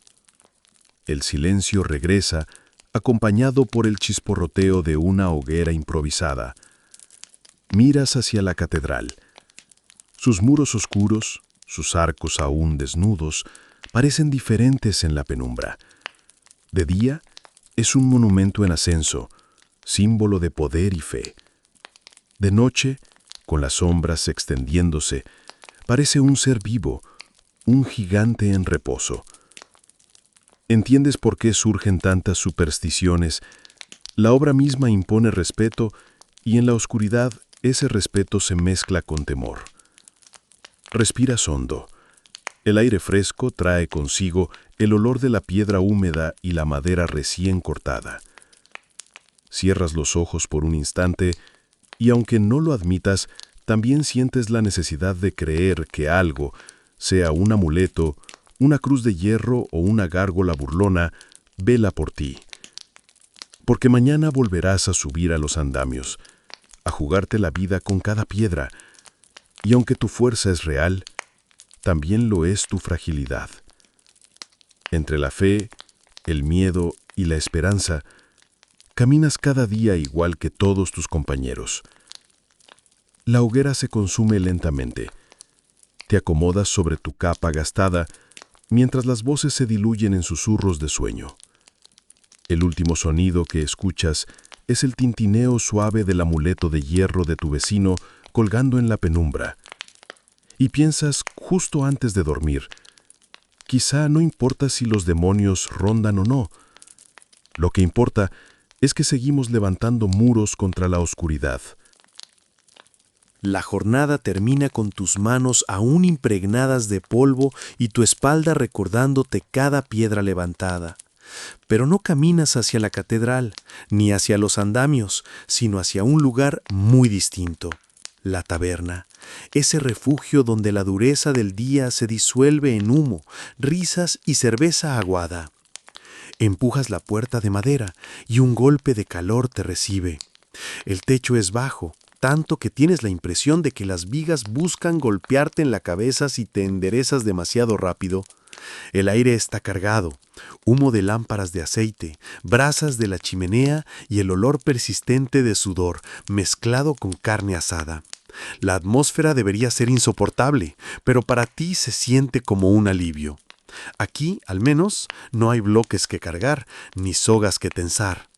El silencio regresa, acompañado por el chisporroteo de una hoguera improvisada. Miras hacia la catedral. Sus muros oscuros, sus arcos aún desnudos, parecen diferentes en la penumbra. De día, es un monumento en ascenso, símbolo de poder y fe. De noche, con las sombras extendiéndose, parece un ser vivo, un gigante en reposo. ¿Entiendes por qué surgen tantas supersticiones? La obra misma impone respeto y en la oscuridad ese respeto se mezcla con temor. Respiras hondo. El aire fresco trae consigo el olor de la piedra húmeda y la madera recién cortada. Cierras los ojos por un instante y aunque no lo admitas, también sientes la necesidad de creer que algo, sea un amuleto, una cruz de hierro o una gárgola burlona, vela por ti. Porque mañana volverás a subir a los andamios, a jugarte la vida con cada piedra, y aunque tu fuerza es real, también lo es tu fragilidad. Entre la fe, el miedo y la esperanza, caminas cada día igual que todos tus compañeros. La hoguera se consume lentamente. Te acomodas sobre tu capa gastada, mientras las voces se diluyen en susurros de sueño. El último sonido que escuchas es el tintineo suave del amuleto de hierro de tu vecino colgando en la penumbra. Y piensas justo antes de dormir, quizá no importa si los demonios rondan o no. Lo que importa es que seguimos levantando muros contra la oscuridad. La jornada termina con tus manos aún impregnadas de polvo y tu espalda recordándote cada piedra levantada. Pero no caminas hacia la catedral, ni hacia los andamios, sino hacia un lugar muy distinto, la taberna, ese refugio donde la dureza del día se disuelve en humo, risas y cerveza aguada. Empujas la puerta de madera y un golpe de calor te recibe. El techo es bajo, tanto que tienes la impresión de que las vigas buscan golpearte en la cabeza si te enderezas demasiado rápido. El aire está cargado, humo de lámparas de aceite, brasas de la chimenea y el olor persistente de sudor mezclado con carne asada. La atmósfera debería ser insoportable, pero para ti se siente como un alivio. Aquí, al menos, no hay bloques que cargar, ni sogas que tensar.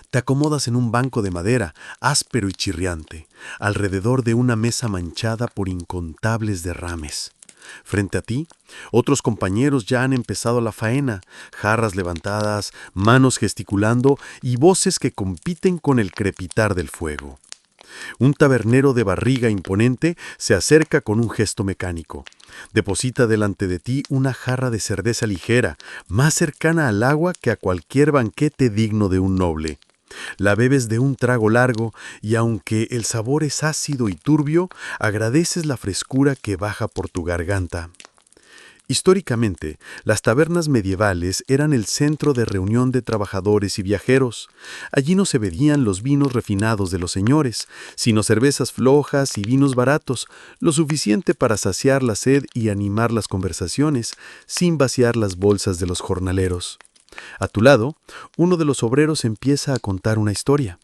Te acomodas en un banco de madera, áspero y chirriante, alrededor de una mesa manchada por incontables derrames. Frente a ti, otros compañeros ya han empezado la faena, jarras levantadas, manos gesticulando y voces que compiten con el crepitar del fuego. Un tabernero de barriga imponente se acerca con un gesto mecánico. Deposita delante de ti una jarra de cerveza ligera, más cercana al agua que a cualquier banquete digno de un noble. La bebes de un trago largo y aunque el sabor es ácido y turbio, agradeces la frescura que baja por tu garganta. Históricamente, las tabernas medievales eran el centro de reunión de trabajadores y viajeros. Allí no se bebían los vinos refinados de los señores, sino cervezas flojas y vinos baratos, lo suficiente para saciar la sed y animar las conversaciones, sin vaciar las bolsas de los jornaleros. A tu lado, uno de los obreros empieza a contar una historia.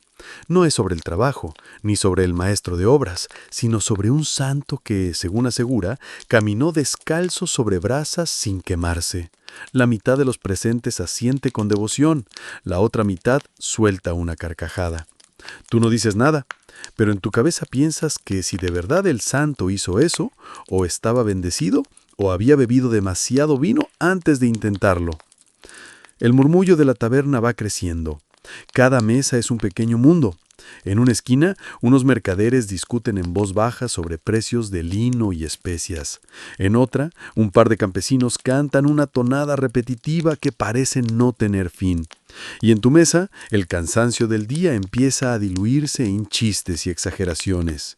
No es sobre el trabajo, ni sobre el maestro de obras, sino sobre un santo que, según asegura, caminó descalzo sobre brasas sin quemarse. La mitad de los presentes asiente con devoción, la otra mitad suelta una carcajada. Tú no dices nada, pero en tu cabeza piensas que si de verdad el santo hizo eso, o estaba bendecido, o había bebido demasiado vino antes de intentarlo. El murmullo de la taberna va creciendo. Cada mesa es un pequeño mundo. En una esquina, unos mercaderes discuten en voz baja sobre precios de lino y especias. En otra, un par de campesinos cantan una tonada repetitiva que parece no tener fin. Y en tu mesa, el cansancio del día empieza a diluirse en chistes y exageraciones.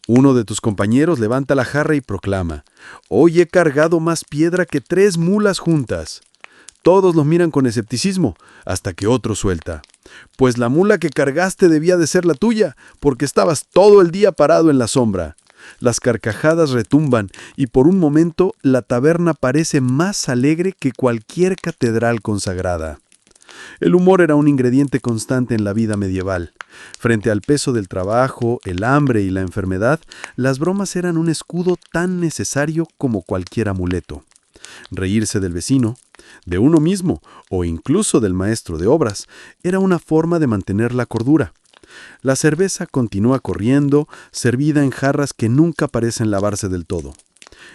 Uno de tus compañeros levanta la jarra y proclama: «Hoy he cargado más piedra que 3 mulas juntas». Todos los miran con escepticismo, hasta que otro suelta: «Pues la mula que cargaste debía de ser la tuya, porque estabas todo el día parado en la sombra». Las carcajadas retumban y por un momento la taberna parece más alegre que cualquier catedral consagrada. El humor era un ingrediente constante en la vida medieval. Frente al peso del trabajo, el hambre y la enfermedad, las bromas eran un escudo tan necesario como cualquier amuleto. Reírse del vecino, de uno mismo o incluso del maestro de obras era una forma de mantener la cordura. La cerveza continúa corriendo, servida en jarras que nunca parecen lavarse del todo.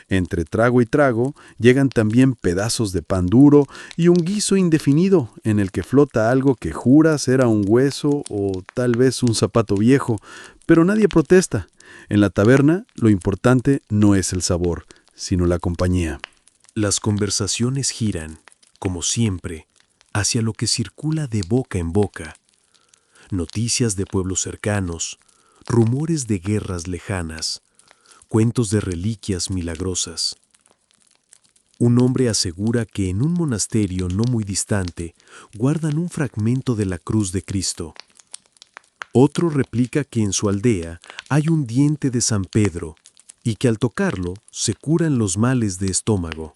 Entre trago y trago llegan también pedazos de pan duro y un guiso indefinido en el que flota algo que juras era un hueso o tal vez un zapato viejo, pero nadie protesta. En la taberna lo importante no es el sabor, sino la compañía. Las conversaciones giran, como siempre, hacia lo que circula de boca en boca. Noticias de pueblos cercanos, rumores de guerras lejanas, cuentos de reliquias milagrosas. Un hombre asegura que en un monasterio no muy distante guardan un fragmento de la cruz de Cristo. Otro replica que en su aldea hay un diente de San Pedro y que al tocarlo se curan los males de estómago.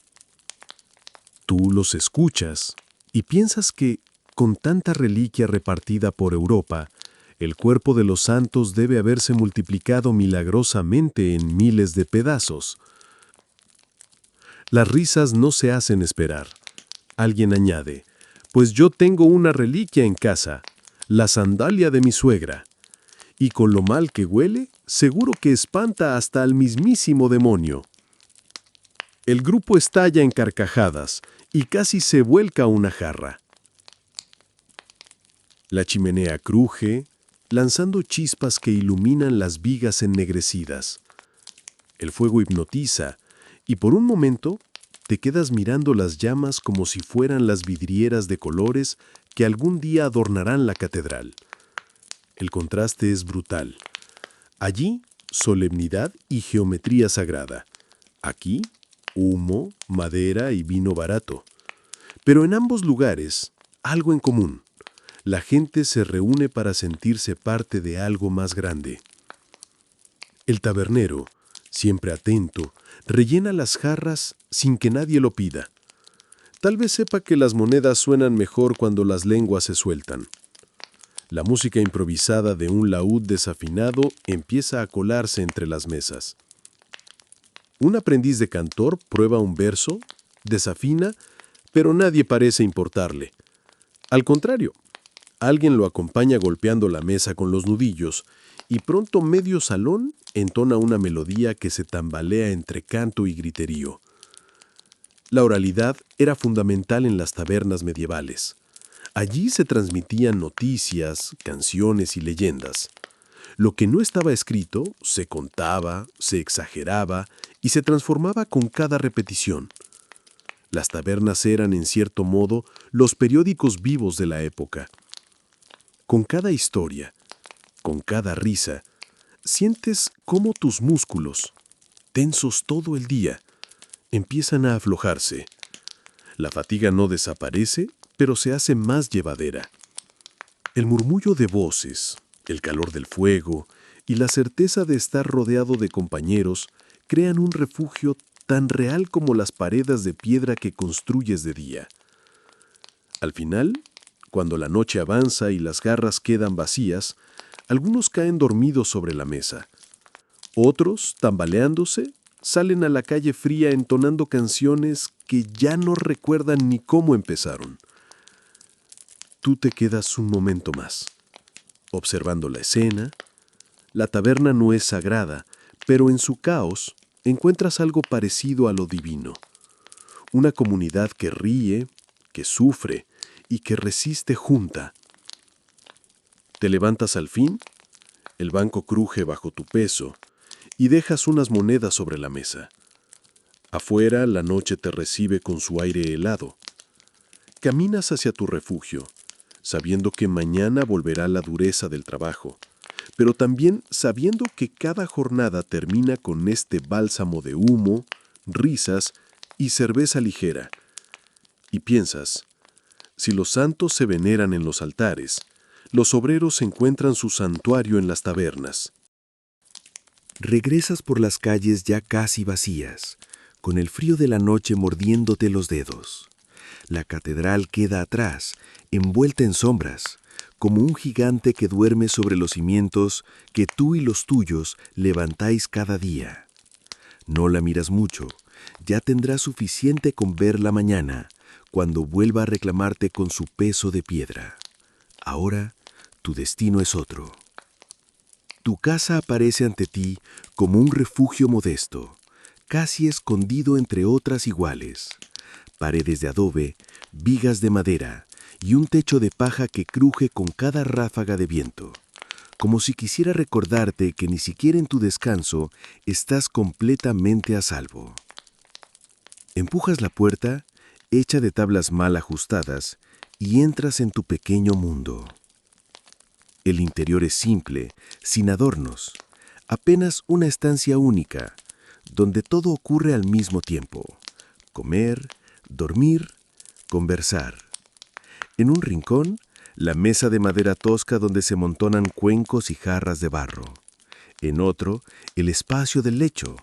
Tú los escuchas y piensas que, con tanta reliquia repartida por Europa, el cuerpo de los santos debe haberse multiplicado milagrosamente en miles de pedazos. Las risas no se hacen esperar. Alguien añade: «Pues yo tengo una reliquia en casa, la sandalia de mi suegra. Y con lo mal que huele, seguro que espanta hasta al mismísimo demonio». El grupo estalla en carcajadas y casi se vuelca una jarra. La chimenea cruje, lanzando chispas que iluminan las vigas ennegrecidas. El fuego hipnotiza y por un momento te quedas mirando las llamas como si fueran las vidrieras de colores que algún día adornarán la catedral. El contraste es brutal. Allí, solemnidad y geometría sagrada. Aquí, humo, madera y vino barato. Pero en ambos lugares, algo en común. La gente se reúne para sentirse parte de algo más grande. El tabernero, siempre atento, rellena las jarras sin que nadie lo pida. Tal vez sepa que las monedas suenan mejor cuando las lenguas se sueltan. La música improvisada de un laúd desafinado empieza a colarse entre las mesas. Un aprendiz de cantor prueba un verso, desafina, pero nadie parece importarle. Al contrario, alguien lo acompaña golpeando la mesa con los nudillos y pronto medio salón entona una melodía que se tambalea entre canto y griterío. La oralidad era fundamental en las tabernas medievales. Allí se transmitían noticias, canciones y leyendas. Lo que no estaba escrito se contaba, se exageraba y se transformaba con cada repetición. Las tabernas eran, en cierto modo, los periódicos vivos de la época. Con cada historia, con cada risa, sientes cómo tus músculos, tensos todo el día, empiezan a aflojarse. La fatiga no desaparece, pero se hace más llevadera. El murmullo de voces, el calor del fuego y la certeza de estar rodeado de compañeros crean un refugio tan real como las paredes de piedra que construyes de día. Al final, Cuando la noche avanza y las garras quedan vacías, algunos caen dormidos sobre la mesa. Otros, tambaleándose, salen a la calle fría entonando canciones que ya no recuerdan ni cómo empezaron. Tú te quedas un momento más, observando la escena. La taberna no es sagrada, pero en su caos encuentras algo parecido a lo divino. Una comunidad que ríe, que sufre y que resiste junta. Te levantas al fin, el banco cruje bajo tu peso y dejas unas monedas sobre la mesa. Afuera la noche te recibe con su aire helado. Caminas hacia tu refugio, sabiendo que mañana volverá la dureza del trabajo, pero también sabiendo que cada jornada termina con este bálsamo de humo, risas y cerveza ligera. Y piensas, si los santos se veneran en los altares, los obreros encuentran su santuario en las tabernas. Regresas por las calles ya casi vacías, con el frío de la noche mordiéndote los dedos. La catedral queda atrás, envuelta en sombras, como un gigante que duerme sobre los cimientos que tú y los tuyos levantáis cada día. No la miras mucho, ya tendrás suficiente con verla mañana, cuando vuelva a reclamarte con su peso de piedra. Ahora, tu destino es otro. Tu casa aparece ante ti como un refugio modesto, casi escondido entre otras iguales. Paredes de adobe, vigas de madera y un techo de paja que cruje con cada ráfaga de viento, como si quisiera recordarte que ni siquiera en tu descanso estás completamente a salvo. Empujas la puerta, hecha de tablas mal ajustadas, y entras en tu pequeño mundo. El interior es simple, sin adornos, apenas una estancia única, donde todo ocurre al mismo tiempo: comer, dormir, conversar. En un rincón, la mesa de madera tosca donde se amontonan cuencos y jarras de barro. En otro, el espacio del lecho,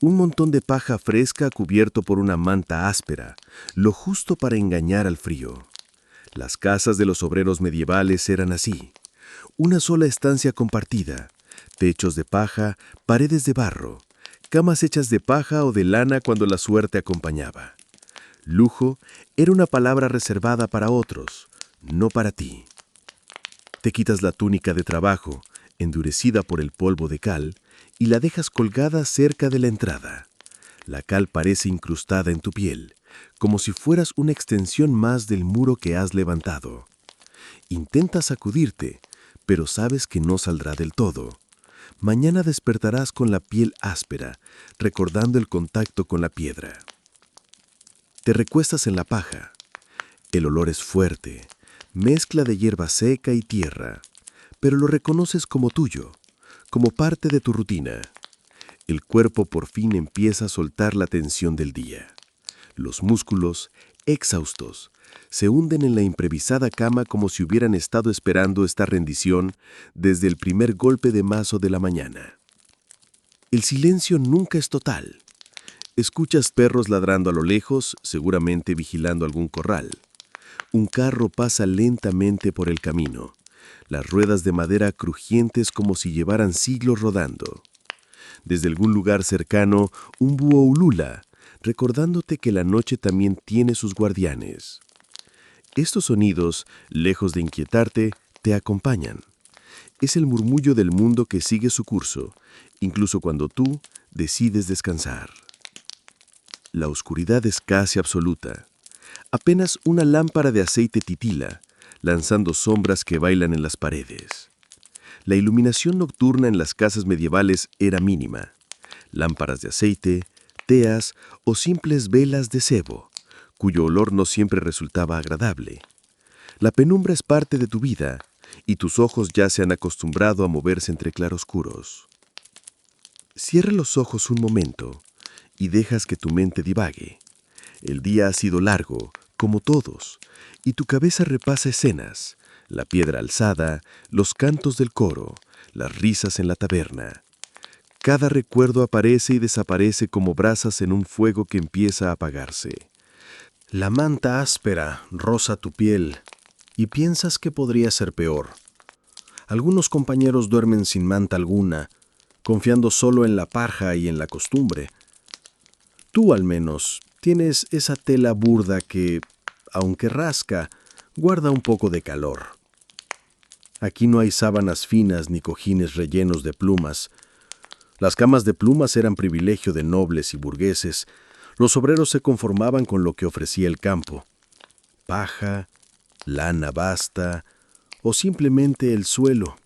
un montón de paja fresca cubierto por una manta áspera, lo justo para engañar al frío. Las casas de los obreros medievales eran así: una sola estancia compartida, techos de paja, paredes de barro, camas hechas de paja o de lana cuando la suerte acompañaba. Lujo era una palabra reservada para otros, no para ti. Te quitas la túnica de trabajo, endurecida por el polvo de cal, y la dejas colgada cerca de la entrada. La cal parece incrustada en tu piel, como si fueras una extensión más del muro que has levantado. Intentas sacudirte, pero sabes que no saldrá del todo. Mañana despertarás con la piel áspera, recordando el contacto con la piedra. Te recuestas en la paja. El olor es fuerte, mezcla de hierba seca y tierra, pero lo reconoces como tuyo, como parte de tu rutina. El cuerpo por fin empieza a soltar la tensión del día. Los músculos, exhaustos, se hunden en la improvisada cama como si hubieran estado esperando esta rendición desde el primer golpe de mazo de la mañana. El silencio nunca es total. Escuchas perros ladrando a lo lejos, seguramente vigilando algún corral. Un carro pasa lentamente por el camino, las ruedas de madera crujientes como si llevaran siglos rodando. Desde algún lugar cercano, un búho ulula, recordándote que la noche también tiene sus guardianes. Estos sonidos, lejos de inquietarte, te acompañan. Es el murmullo del mundo que sigue su curso, incluso cuando tú decides descansar. La oscuridad es casi absoluta. Apenas una lámpara de aceite titila, lanzando sombras que bailan en las paredes. La iluminación nocturna en las casas medievales era mínima. Lámparas de aceite, teas o simples velas de sebo, cuyo olor no siempre resultaba agradable. La penumbra es parte de tu vida, y tus ojos ya se han acostumbrado a moverse entre claroscuros. Cierra los ojos un momento y dejas que tu mente divague. El día ha sido largo, como todos, y tu cabeza repasa escenas: la piedra alzada, los cantos del coro, las risas en la taberna. Cada recuerdo aparece y desaparece como brasas en un fuego que empieza a apagarse. La manta áspera roza tu piel, y piensas que podría ser peor. Algunos compañeros duermen sin manta alguna, confiando solo en la paja y en la costumbre. Tú, al menos, tienes esa tela burda que, aunque rasca, guarda un poco de calor. Aquí no hay sábanas finas ni cojines rellenos de plumas. Las camas de plumas eran privilegio de nobles y burgueses. Los obreros se conformaban con lo que ofrecía el campo: paja, lana basta o simplemente el suelo.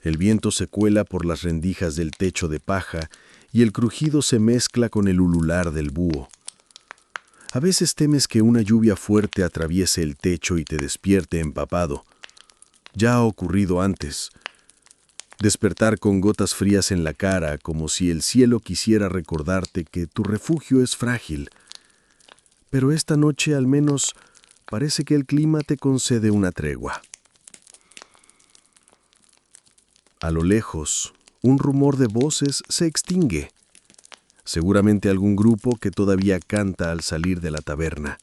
El viento se cuela por las rendijas del techo de paja y el crujido se mezcla con el ulular del búho. A veces temes que una lluvia fuerte atraviese el techo y te despierte empapado. Ya ha ocurrido antes. Despertar con gotas frías en la cara, como si el cielo quisiera recordarte que tu refugio es frágil. Pero esta noche, al menos, parece que el clima te concede una tregua. A lo lejos, un rumor de voces se extingue. Seguramente algún grupo que todavía canta al salir de la taberna.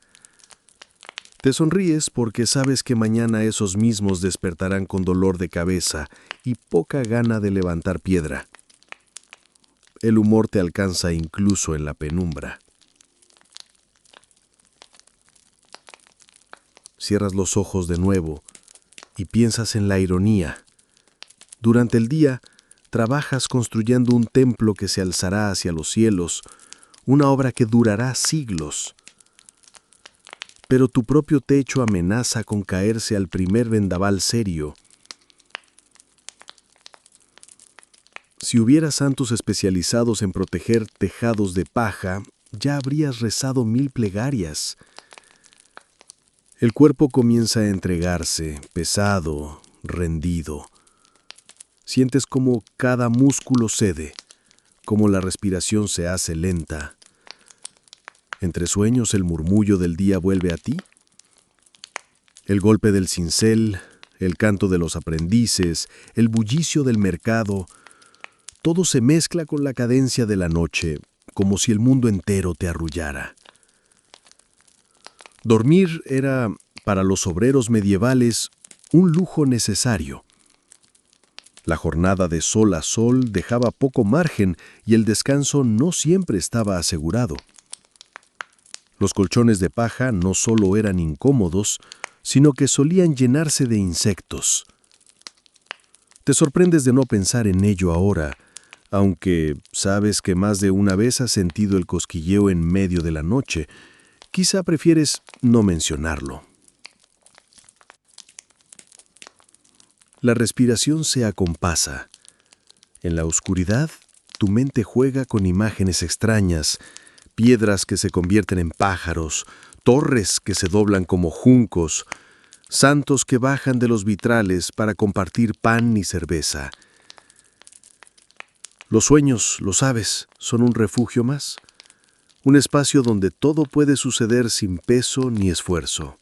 Te sonríes porque sabes que mañana esos mismos despertarán con dolor de cabeza y poca gana de levantar piedra. El humor te alcanza incluso en la penumbra. Cierras los ojos de nuevo y piensas en la ironía. Durante el día, trabajas construyendo un templo que se alzará hacia los cielos, una obra que durará siglos. Pero tu propio techo amenaza con caerse al primer vendaval serio. Si hubiera santos especializados en proteger tejados de paja, ya habrías rezado 1000 plegarias. El cuerpo comienza a entregarse, pesado, rendido. Sientes como cada músculo cede, como la respiración se hace lenta. Entre sueños el murmullo del día vuelve a ti. El golpe del cincel, el canto de los aprendices, el bullicio del mercado, todo se mezcla con la cadencia de la noche, como si el mundo entero te arrullara. Dormir era, para los obreros medievales, un lujo necesario. La jornada de sol a sol dejaba poco margen y el descanso no siempre estaba asegurado. Los colchones de paja no solo eran incómodos, sino que solían llenarse de insectos. Te sorprendes de no pensar en ello ahora, aunque sabes que más de una vez has sentido el cosquilleo en medio de la noche. Quizá prefieres no mencionarlo. La respiración se acompasa. En la oscuridad, tu mente juega con imágenes extrañas, piedras que se convierten en pájaros, torres que se doblan como juncos, santos que bajan de los vitrales para compartir pan y cerveza. Los sueños, lo sabes, son un refugio más, un espacio donde todo puede suceder sin peso ni esfuerzo.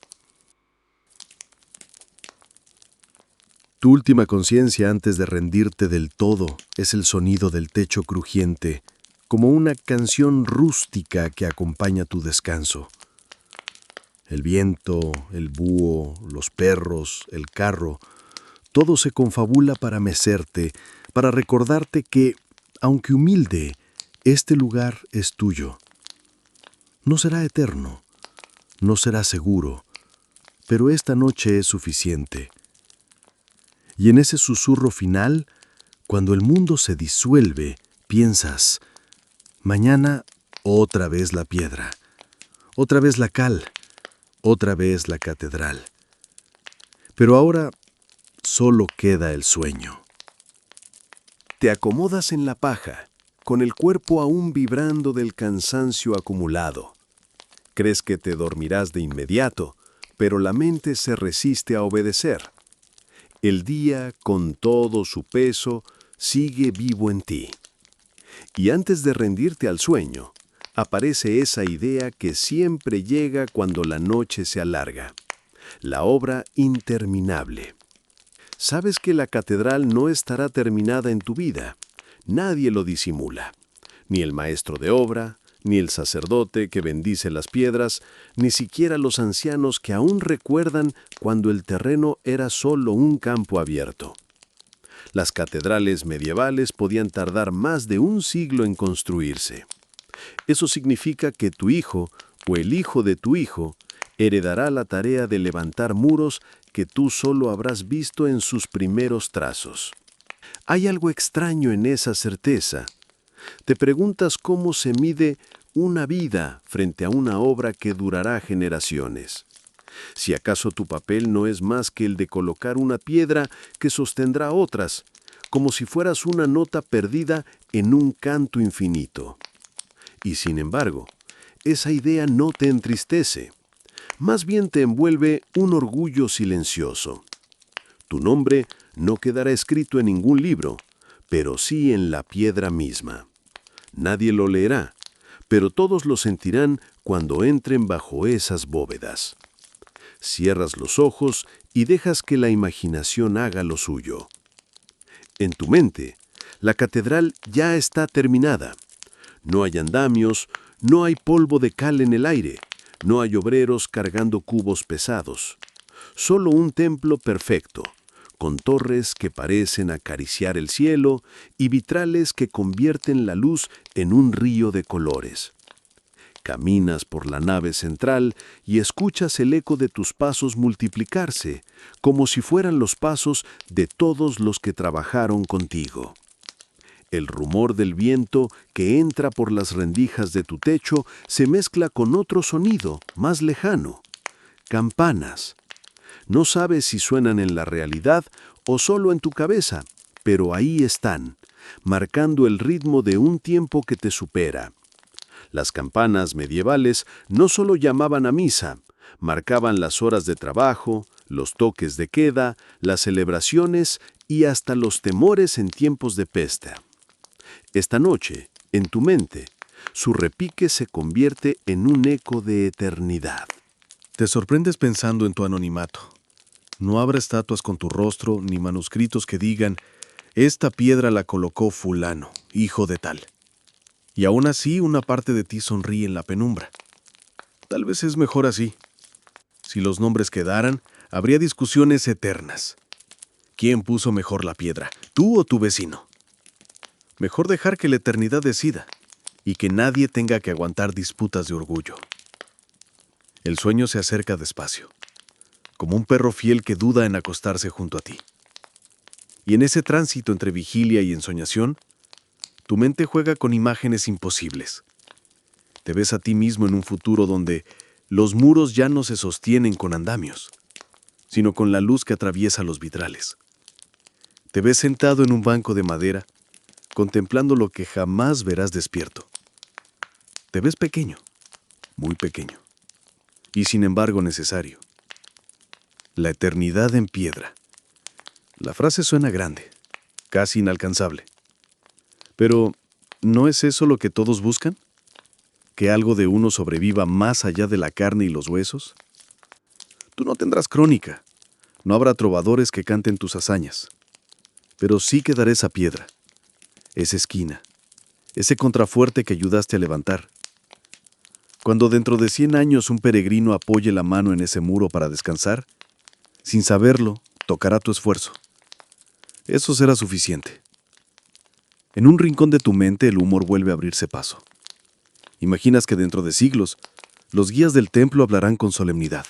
Tu última conciencia antes de rendirte del todo es el sonido del techo crujiente, como una canción rústica que acompaña tu descanso. El viento, el búho, los perros, el carro, todo se confabula para mecerte, para recordarte que, aunque humilde, este lugar es tuyo. No será eterno, no será seguro, pero esta noche es suficiente. Y en ese susurro final, cuando el mundo se disuelve, piensas: mañana otra vez la piedra, otra vez la cal, otra vez la catedral. Pero ahora solo queda el sueño. Te acomodas en la paja, con el cuerpo aún vibrando del cansancio acumulado. Crees que te dormirás de inmediato, pero la mente se resiste a obedecer. El día, con todo su peso, sigue vivo en ti. Y antes de rendirte al sueño, aparece esa idea que siempre llega cuando la noche se alarga: la obra interminable. Sabes que la catedral no estará terminada en tu vida. Nadie lo disimula. Ni el maestro de obra, ni el sacerdote que bendice las piedras, ni siquiera los ancianos que aún recuerdan cuando el terreno era solo un campo abierto. Las catedrales medievales podían tardar más de un siglo en construirse. Eso significa que tu hijo o el hijo de tu hijo heredará la tarea de levantar muros que tú solo habrás visto en sus primeros trazos. Hay algo extraño en esa certeza. Te preguntas cómo se mide una vida frente a una obra que durará generaciones. Si acaso tu papel no es más que el de colocar una piedra que sostendrá otras, como si fueras una nota perdida en un canto infinito. Y sin embargo, esa idea no te entristece. Más bien te envuelve un orgullo silencioso. Tu nombre no quedará escrito en ningún libro, pero sí en la piedra misma. Nadie lo leerá, pero todos lo sentirán cuando entren bajo esas bóvedas. Cierras los ojos y dejas que la imaginación haga lo suyo. En tu mente, la catedral ya está terminada. No hay andamios, no hay polvo de cal en el aire, no hay obreros cargando cubos pesados. Solo un templo perfecto, con torres que parecen acariciar el cielo y vitrales que convierten la luz en un río de colores. Caminas por la nave central y escuchas el eco de tus pasos multiplicarse, como si fueran los pasos de todos los que trabajaron contigo. El rumor del viento que entra por las rendijas de tu techo se mezcla con otro sonido más lejano. Campanas. No sabes si suenan en la realidad o solo en tu cabeza, pero ahí están, marcando el ritmo de un tiempo que te supera. Las campanas medievales no solo llamaban a misa, marcaban las horas de trabajo, los toques de queda, las celebraciones y hasta los temores en tiempos de peste. Esta noche, en tu mente, su repique se convierte en un eco de eternidad. Te sorprendes pensando en tu anonimato. No habrá estatuas con tu rostro ni manuscritos que digan, esta piedra la colocó fulano, hijo de tal. Y aún así una parte de ti sonríe en la penumbra. Tal vez es mejor así. Si los nombres quedaran, habría discusiones eternas. ¿Quién puso mejor la piedra, tú o tu vecino? Mejor dejar que la eternidad decida y que nadie tenga que aguantar disputas de orgullo. El sueño se acerca despacio, como un perro fiel que duda en acostarse junto a ti. Y en ese tránsito entre vigilia y ensoñación, tu mente juega con imágenes imposibles. Te ves a ti mismo en un futuro donde los muros ya no se sostienen con andamios, sino con la luz que atraviesa los vitrales. Te ves sentado en un banco de madera, contemplando lo que jamás verás despierto. Te ves pequeño, muy pequeño, y sin embargo necesario. La eternidad en piedra. La frase suena grande, casi inalcanzable. Pero, ¿no es eso lo que todos buscan? ¿Que algo de uno sobreviva más allá de la carne y los huesos? Tú no tendrás crónica, no habrá trovadores que canten tus hazañas, pero sí quedará esa piedra, esa esquina, ese contrafuerte que ayudaste a levantar. Cuando dentro de 100 años un peregrino apoye la mano en ese muro para descansar, sin saberlo, tocará tu esfuerzo. Eso será suficiente. En un rincón de tu mente el humor vuelve a abrirse paso. Imaginas que dentro de siglos, los guías del templo hablarán con solemnidad.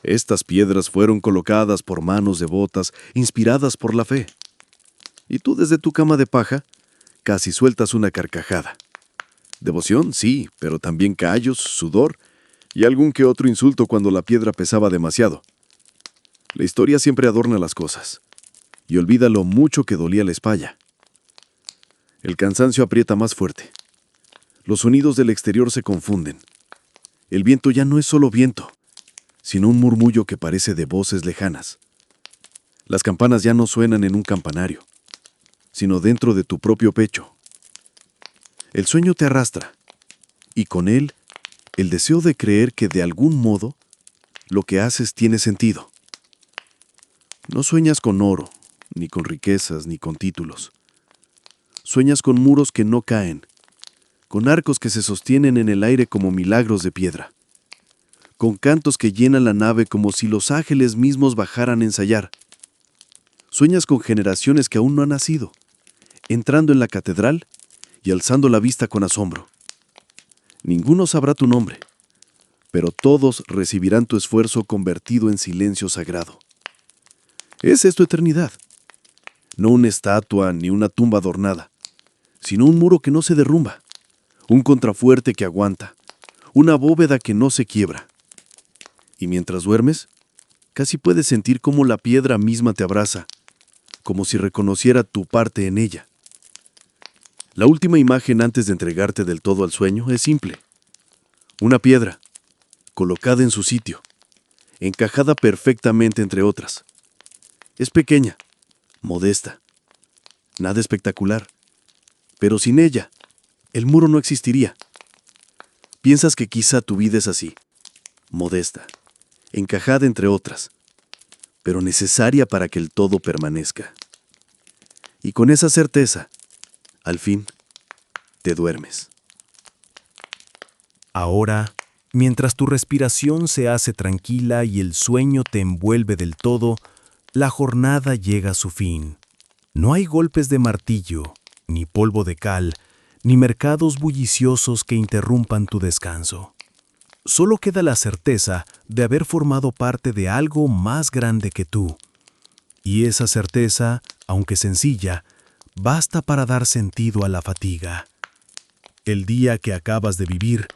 Estas piedras fueron colocadas por manos devotas, inspiradas por la fe. Y tú desde tu cama de paja, casi sueltas una carcajada. Devoción, sí, pero también callos, sudor y algún que otro insulto cuando la piedra pesaba demasiado. La historia siempre adorna las cosas y olvida lo mucho que dolía la espalda. El cansancio aprieta más fuerte. Los sonidos del exterior se confunden. El viento ya no es solo viento, sino un murmullo que parece de voces lejanas. Las campanas ya no suenan en un campanario, sino dentro de tu propio pecho. El sueño te arrastra, y con él, el deseo de creer que de algún modo, lo que haces tiene sentido. No sueñas con oro, ni con riquezas, ni con títulos. Sueñas con muros que no caen, con arcos que se sostienen en el aire como milagros de piedra, con cantos que llenan la nave como si los ángeles mismos bajaran a ensayar. Sueñas con generaciones que aún no han nacido, entrando en la catedral y alzando la vista con asombro. Ninguno sabrá tu nombre, pero todos recibirán tu esfuerzo convertido en silencio sagrado. Esa es tu eternidad. No una estatua ni una tumba adornada, sino un muro que no se derrumba, un contrafuerte que aguanta, una bóveda que no se quiebra. Y mientras duermes, casi puedes sentir cómo la piedra misma te abraza, como si reconociera tu parte en ella. La última imagen antes de entregarte del todo al sueño es simple. Una piedra, colocada en su sitio, encajada perfectamente entre otras. Es pequeña, modesta, nada espectacular, pero sin ella, el muro no existiría. Piensas que quizá tu vida es así, modesta, encajada entre otras, pero necesaria para que el todo permanezca. Y con esa certeza, al fin, te duermes. Ahora, mientras tu respiración se hace tranquila y el sueño te envuelve del todo, la jornada llega a su fin. No hay golpes de martillo, ni polvo de cal, ni mercados bulliciosos que interrumpan tu descanso. Solo queda la certeza de haber formado parte de algo más grande que tú. Y esa certeza, aunque sencilla, basta para dar sentido a la fatiga. El día que acabas de vivir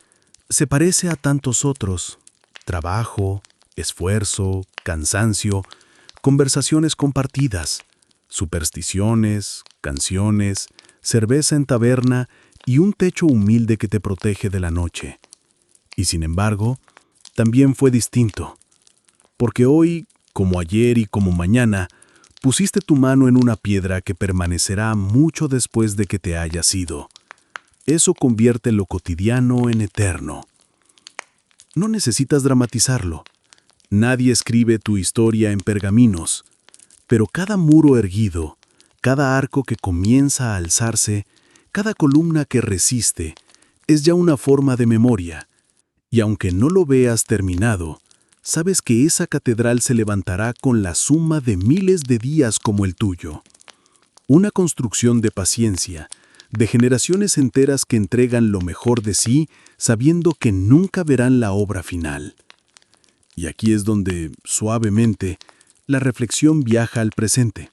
se parece a tantos otros: trabajo, esfuerzo, cansancio, conversaciones compartidas, supersticiones, canciones, cerveza en taberna y un techo humilde que te protege de la noche. Y sin embargo, también fue distinto, porque hoy, como ayer y como mañana, pusiste tu mano en una piedra que permanecerá mucho después de que te hayas ido. Eso convierte lo cotidiano en eterno. No necesitas dramatizarlo. Nadie escribe tu historia en pergaminos, pero cada muro erguido, cada arco que comienza a alzarse, cada columna que resiste, es ya una forma de memoria, y aunque no lo veas terminado, sabes que esa catedral se levantará con la suma de miles de días como el tuyo. Una construcción de paciencia, de generaciones enteras que entregan lo mejor de sí, sabiendo que nunca verán la obra final. Y aquí es donde, suavemente, la reflexión viaja al presente.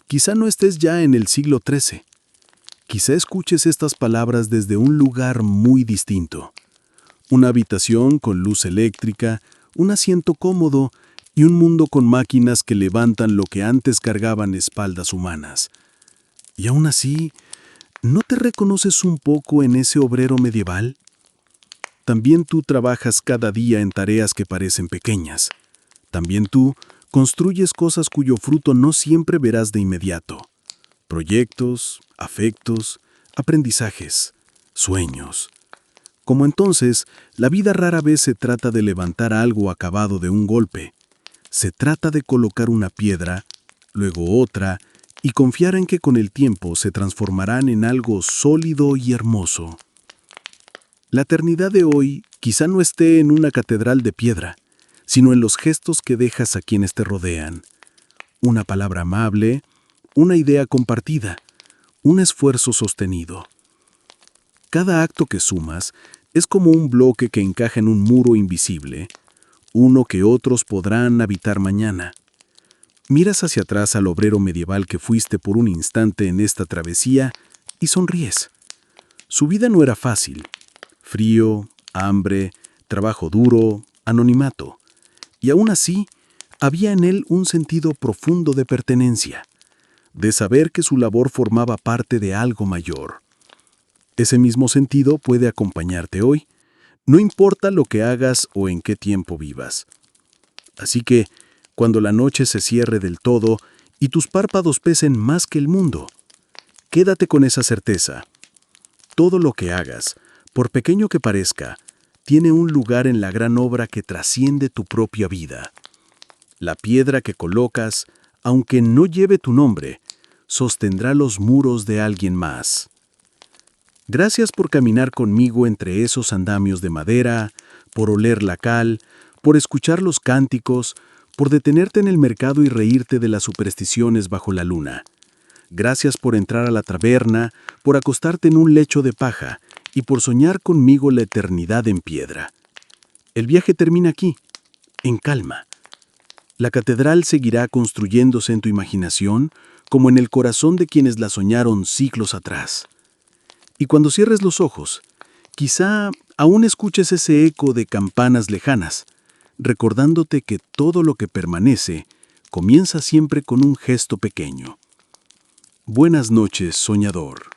Quizá no estés ya en el siglo XIII. Quizá escuches estas palabras desde un lugar muy distinto. Una habitación con luz eléctrica, un asiento cómodo y un mundo con máquinas que levantan lo que antes cargaban espaldas humanas. Y aún así, ¿no te reconoces un poco en ese obrero medieval? También tú trabajas cada día en tareas que parecen pequeñas. También tú construyes cosas cuyo fruto no siempre verás de inmediato. Proyectos, afectos, aprendizajes, sueños. Como entonces, la vida rara vez se trata de levantar algo acabado de un golpe. Se trata de colocar una piedra, luego otra, y confiar en que con el tiempo se transformarán en algo sólido y hermoso. La eternidad de hoy quizá no esté en una catedral de piedra, sino en los gestos que dejas a quienes te rodean. Una palabra amable, una idea compartida, un esfuerzo sostenido. Cada acto que sumas es como un bloque que encaja en un muro invisible, uno que otros podrán habitar mañana. Miras hacia atrás al obrero medieval que fuiste por un instante en esta travesía y sonríes. Su vida no era fácil. Frío, hambre, trabajo duro, anonimato. Y aún así, había en él un sentido profundo de pertenencia, de saber que su labor formaba parte de algo mayor. Ese mismo sentido puede acompañarte hoy, no importa lo que hagas o en qué tiempo vivas. Así que, cuando la noche se cierre del todo y tus párpados pesen más que el mundo, quédate con esa certeza. Todo lo que hagas, por pequeño que parezca, tiene un lugar en la gran obra que trasciende tu propia vida. La piedra que colocas, aunque no lleve tu nombre, sostendrá los muros de alguien más. Gracias por caminar conmigo entre esos andamios de madera, por oler la cal, por escuchar los cánticos, por detenerte en el mercado y reírte de las supersticiones bajo la luna. Gracias por entrar a la taberna, por acostarte en un lecho de paja y por soñar conmigo la eternidad en piedra. El viaje termina aquí, en calma. La catedral seguirá construyéndose en tu imaginación como en el corazón de quienes la soñaron siglos atrás. Y cuando cierres los ojos, quizá aún escuches ese eco de campanas lejanas, recordándote que todo lo que permanece comienza siempre con un gesto pequeño. Buenas noches, soñador.